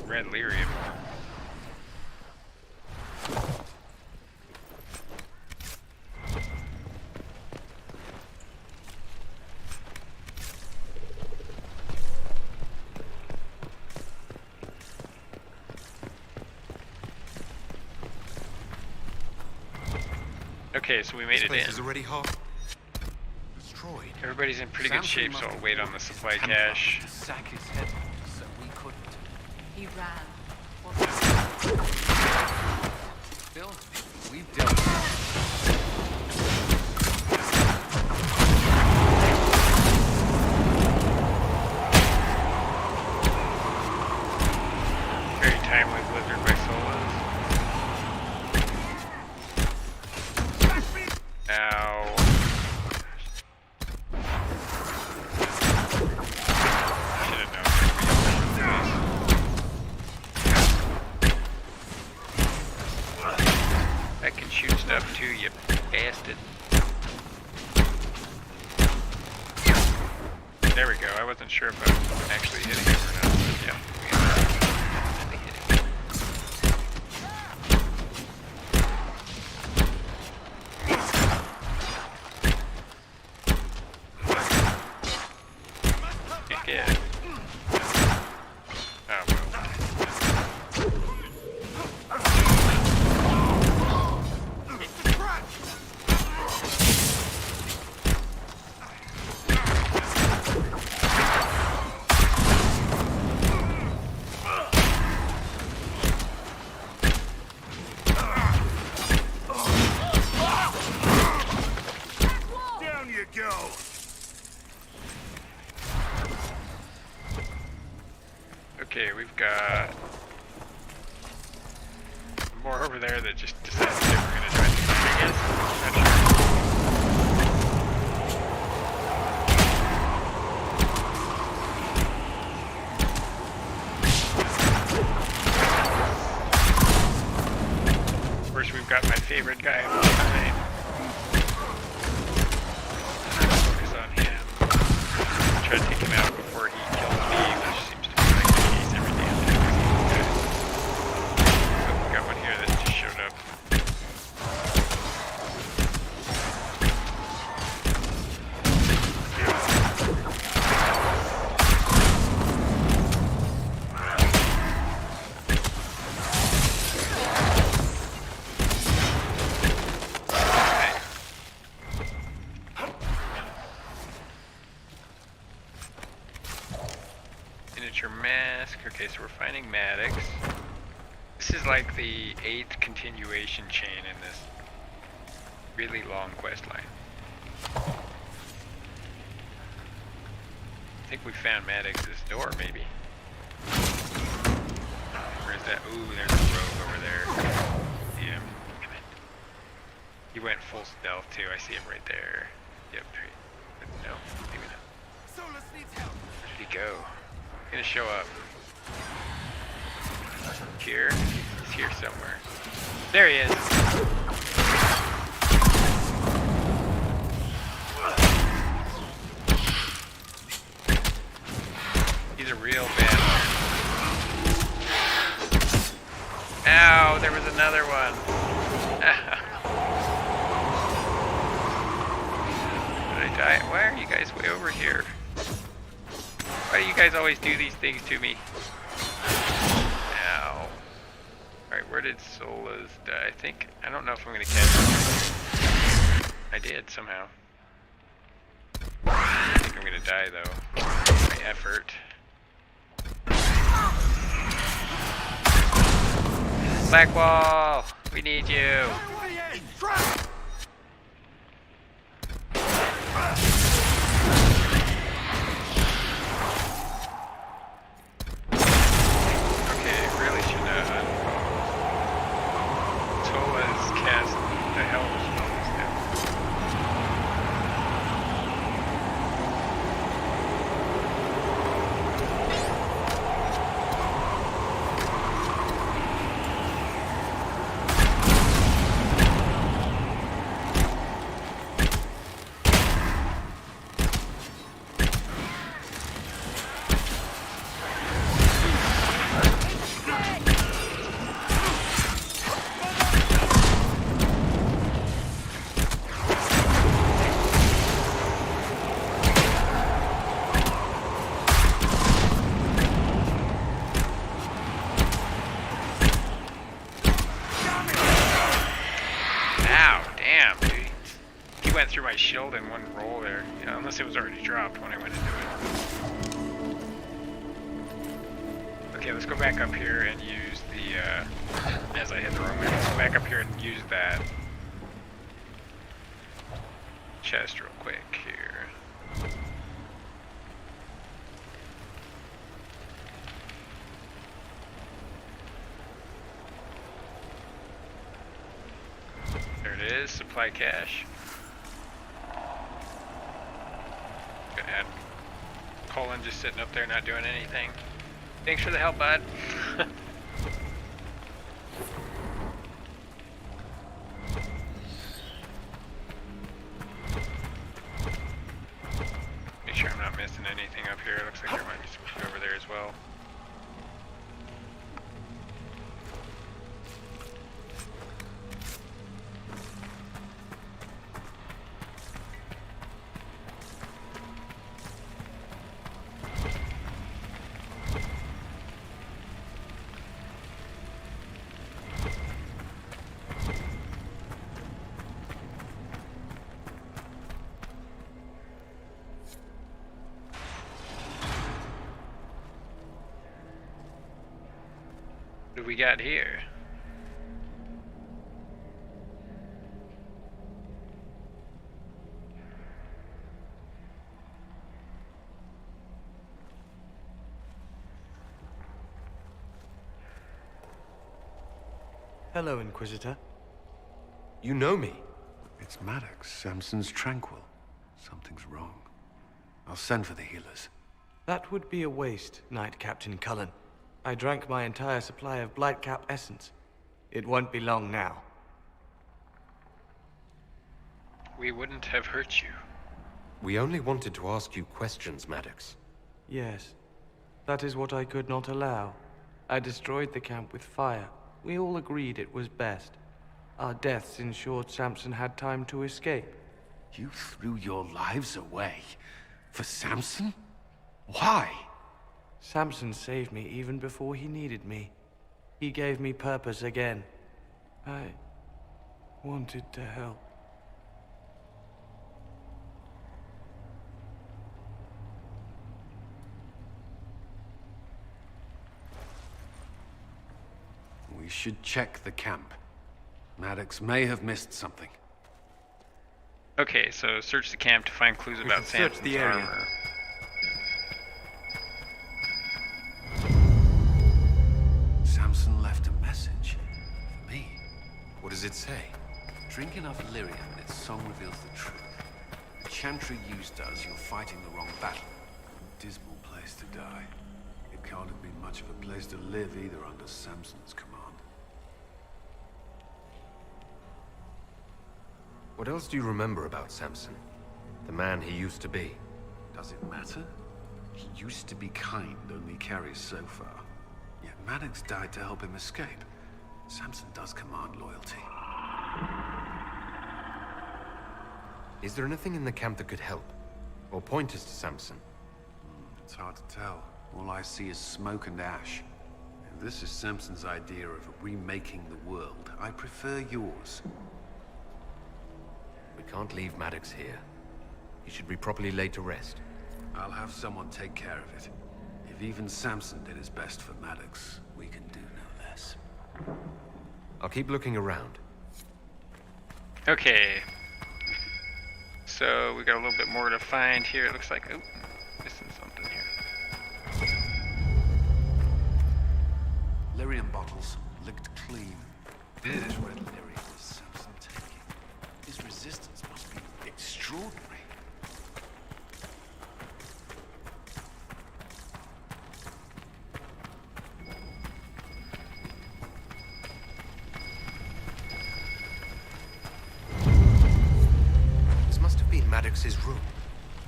Speaker 3: Red Lyrium. Okay, so we made it in.
Speaker 6: Is already half destroyed.
Speaker 3: Everybody's in pretty good shape, so I'll wait on the supply cache.
Speaker 2: To sack his head, so we couldn't.
Speaker 11: He ran.
Speaker 2: Still, we've dealt with
Speaker 3: Very timely blizzard by Solas. Now. Should have known. That can shoot stuff too, you bastard. There we go. I wasn't sure if I was actually hitting it or not. But yeah, we are definitely hitting it. Yeah. Oh well.
Speaker 6: Down you go.
Speaker 3: Okay, we've got more over there that just decided that we're gonna try to find, I guess. Not sure. Of course, we've got my favorite guy of all time. Focus on him. Try to take him out before he kills me, which seems to be like the case every damn time. Oh, we got one here that just showed up. Miniature mask. Okay, so we're finding Maddox. This is like the 8th continuation chain in this really long quest line. think we found Maddox's door, maybe. Where's that? Ooh, there's a rogue over there. Yeah. He went full stealth too. I see him right there. Yep. But no, maybe not. Where did he go? He's gonna show up. Here? He's here somewhere. There he is. He's a real bad one. Ow, there was another one. Did I die? Why are you guys way over here? Why do you guys always do these things to me? Ow. Alright, where did Solas die? I don't know if I'm gonna catch him. I did, somehow. I think I'm gonna die, though. My effort. Blackwall! We need you! Okay, really should not. Tola's cast the hell of spells now. Through my shield in one roll there, unless it was already dropped when I went into it. Okay, let's go back up here and use the, as I hit the room, let's go back up here and use that chest real quick here. There it is, supply cache. Colin just sitting up there not doing anything. Thanks for the help, bud. Make sure I'm not missing anything up here. Looks like there might be some over there as well. What do we got here?
Speaker 16: Hello, Inquisitor.
Speaker 13: You know me.
Speaker 2: It's Maddox, Samson's Tranquil. Something's wrong. I'll send for the healers.
Speaker 16: That would be a waste, Knight Captain Cullen. I drank my entire supply of Blightcap essence. It won't be long now.
Speaker 3: We wouldn't have hurt you.
Speaker 13: We only wanted to ask you questions, Maddox.
Speaker 16: Yes. That is what I could not allow. I destroyed the camp with fire. We all agreed it was best. Our deaths ensured Samson had time to escape.
Speaker 2: You threw your lives away? For Samson? Why?
Speaker 16: Samson saved me even before he needed me. He gave me purpose again. I wanted to help.
Speaker 2: We should check the camp. Maddox may have missed something.
Speaker 3: Okay, so search the camp to find clues about Samson's
Speaker 13: the area.
Speaker 3: armor.
Speaker 2: it say? Drink enough lyrium and its song reveals the truth. The chantry used does, you're fighting the wrong battle. Dismal place to die. It can't have been much of a place to live either under Samson's command.
Speaker 13: What else do you remember about Samson? The man he used to be?
Speaker 2: Does it matter? He used to be kind, only carries so far. Yet Maddox died to help him escape. Samson does command loyalty.
Speaker 13: Is there anything in the camp that could help? Or point us to Samson?
Speaker 2: It's hard to tell. All I see is smoke and ash. If this is Samson's idea of remaking the world, I prefer yours.
Speaker 13: We can't leave Maddox here. He should be properly laid to rest.
Speaker 2: I'll have someone take care of it. If even Samson did his best for Maddox, we can do no less.
Speaker 13: I'll keep looking around.
Speaker 3: Okay. So we got a little bit more to find here. It looks like, oh, missing something here.
Speaker 2: Lyrium bottles, licked clean. This Red Lyrium is Samson taking. His resistance must be extraordinary.
Speaker 13: This must have been Maddox's room.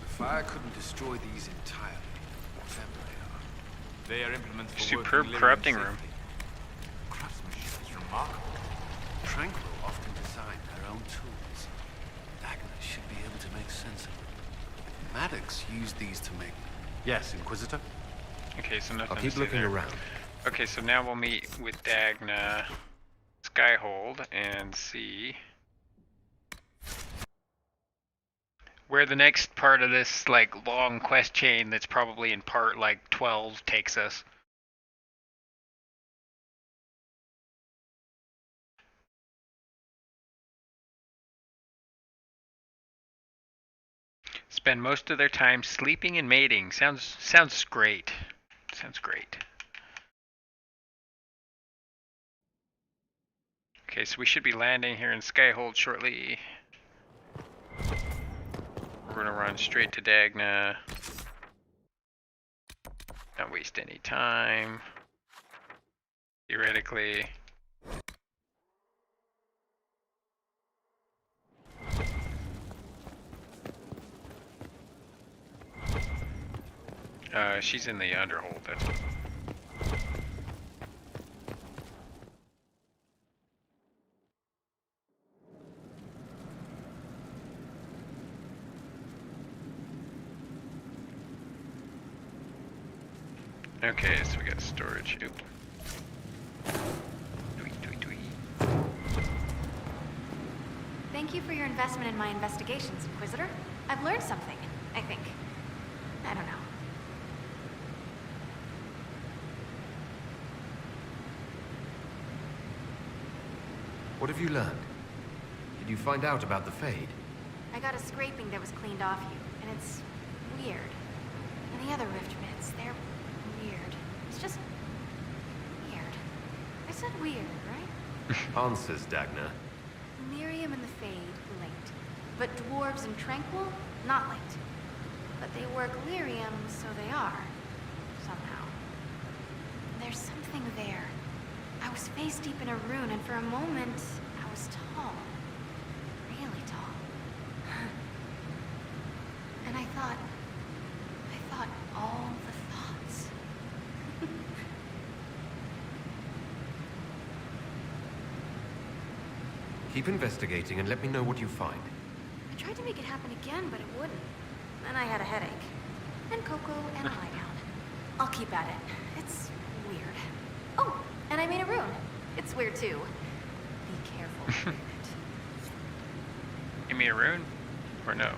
Speaker 2: The fire couldn't destroy these entirely, whatever they are.
Speaker 12: They are implements for
Speaker 3: Superb
Speaker 12: working
Speaker 3: corrupting
Speaker 12: Lyrium
Speaker 3: room.
Speaker 12: safely. Craftsmanship is remarkable.
Speaker 2: Tranquil often designed their own tools. Dagna should be able to make sense of them. Maddox used these to make... Yes, Inquisitor?
Speaker 3: Okay, so nothing
Speaker 13: I'll
Speaker 3: to
Speaker 13: keep
Speaker 3: see
Speaker 13: looking
Speaker 3: there.
Speaker 13: around.
Speaker 3: Okay, so now we'll meet with Dagna Skyhold and see where the next part of this like long quest chain that's probably in part like 12 takes us. Spend most of their time sleeping and mating. Sounds great. Sounds great. Okay, so we should be landing here in Skyhold shortly. We're gonna run straight to Dagna. Not waste any time. Theoretically. She's in the underhold, that's what. Okay, so we got storage. Oop. Tweet, tweet, tweet.
Speaker 17: Thank you for your investment in my investigations, Inquisitor. I've learned something, I think. I don't know.
Speaker 13: What have you learned? Did you find out about the Fade?
Speaker 17: I got a scraping that was cleaned off you, and it's weird. And the other rift bits, they're weird. It's just weird. I said weird, right?
Speaker 13: Answers, Dagna.
Speaker 17: Lyrium and the Fade linked, but dwarves and Tranquil not linked. But they work Lyrium, so they are. Somehow. There's something there. I was face deep in a rune, and for a moment, I was tall. Really tall. And I thought all the thoughts.
Speaker 13: Keep investigating and let me know what you find.
Speaker 17: I tried to make it happen again, but it wouldn't. Then I had a headache. And Coco and a lie down. I'll keep at it. It's weird. Oh, and I made a rune. It's weird too. Be careful with it.
Speaker 3: Give me a rune? Or no?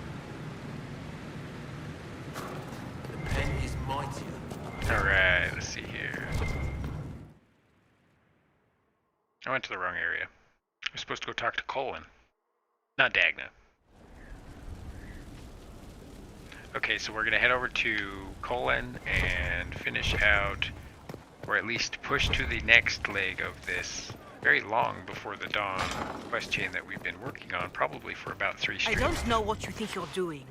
Speaker 15: The pen is mightier.
Speaker 3: Alright, let's see here. I went to the wrong area. I was supposed to go talk to Colin. Not Dagna. Okay, so we're gonna head over to Colin and finish out, or at least push to the next leg of this very long before the dawn quest chain that we've been working on, probably for about 3
Speaker 8: I
Speaker 3: streams.
Speaker 8: don't know what you think you're doing.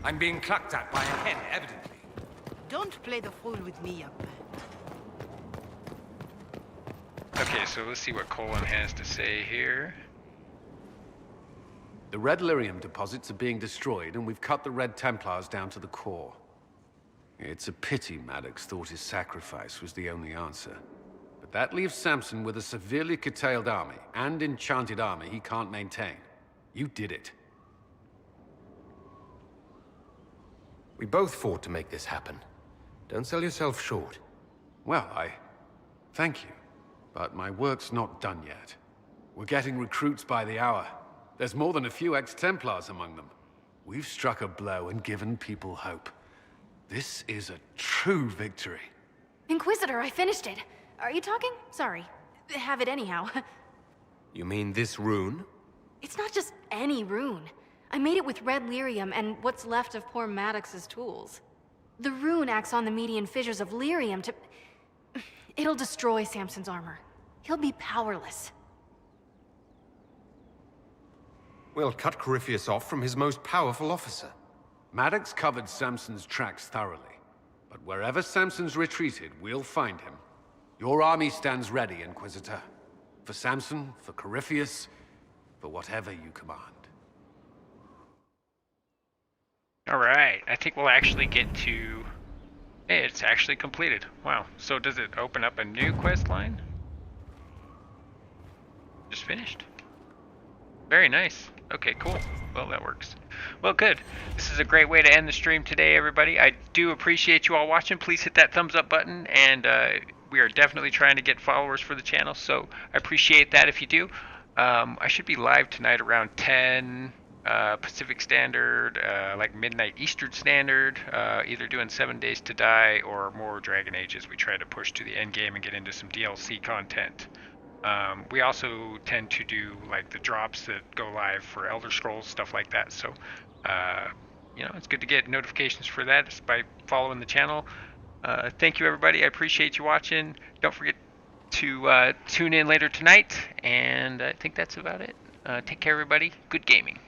Speaker 5: I'm being clucked at by a hen, evidently.
Speaker 8: Don't play the fool with me, young man.
Speaker 3: Okay, so let's see what Colin has to say here.
Speaker 2: The Red Lyrium deposits are being destroyed, and we've cut the Red Templars down to the core. It's a pity Maddox thought his sacrifice was the only answer. But that leaves Samson with a severely curtailed army, and enchanted armor he can't maintain. You did it.
Speaker 13: We both fought to make this happen. Don't sell yourself short.
Speaker 2: Well, thank you. But my work's not done yet. We're getting recruits by the hour. There's more than a few ex-Templars among them. We've struck a blow and given people hope. This is a true victory.
Speaker 17: Inquisitor, I finished it. Are you talking? Sorry. Have it anyhow.
Speaker 13: You mean this rune?
Speaker 17: It's not just any rune. I made it with Red Lyrium and what's left of poor Maddox's tools. The rune acts on the median fissures of Lyrium to... It'll destroy Samson's armor. He'll be powerless.
Speaker 13: We'll cut Corypheus off from his most powerful officer.
Speaker 2: Maddox covered Samson's tracks thoroughly. But wherever Samson's retreated, we'll find him. Your army stands ready, Inquisitor. For Samson, for Corypheus, for whatever you command.
Speaker 3: Alright, I think we'll actually get to... Hey, it's actually completed. Wow, so does it open up a new quest line? Just finished. Very nice. Okay, cool. Well, that works. Well, good. This is a great way to end the stream today, everybody. I do appreciate you all watching. Please hit that thumbs up button, and we are definitely trying to get followers for the channel, so I appreciate that if you do. I should be live tonight around 10 Pacific Standard, like midnight Eastern Standard, either doing 7 Days to Die or more Dragon Age as we try to push to the end game and get into some DLC content. We also tend to do like the drops that go live for Elder Scrolls, stuff like that. So, you know, it's good to get notifications for that just by following the channel. Thank you, everybody. I appreciate you watching. Don't forget to tune in later tonight. And I think that's about it. Take care, everybody. Good gaming.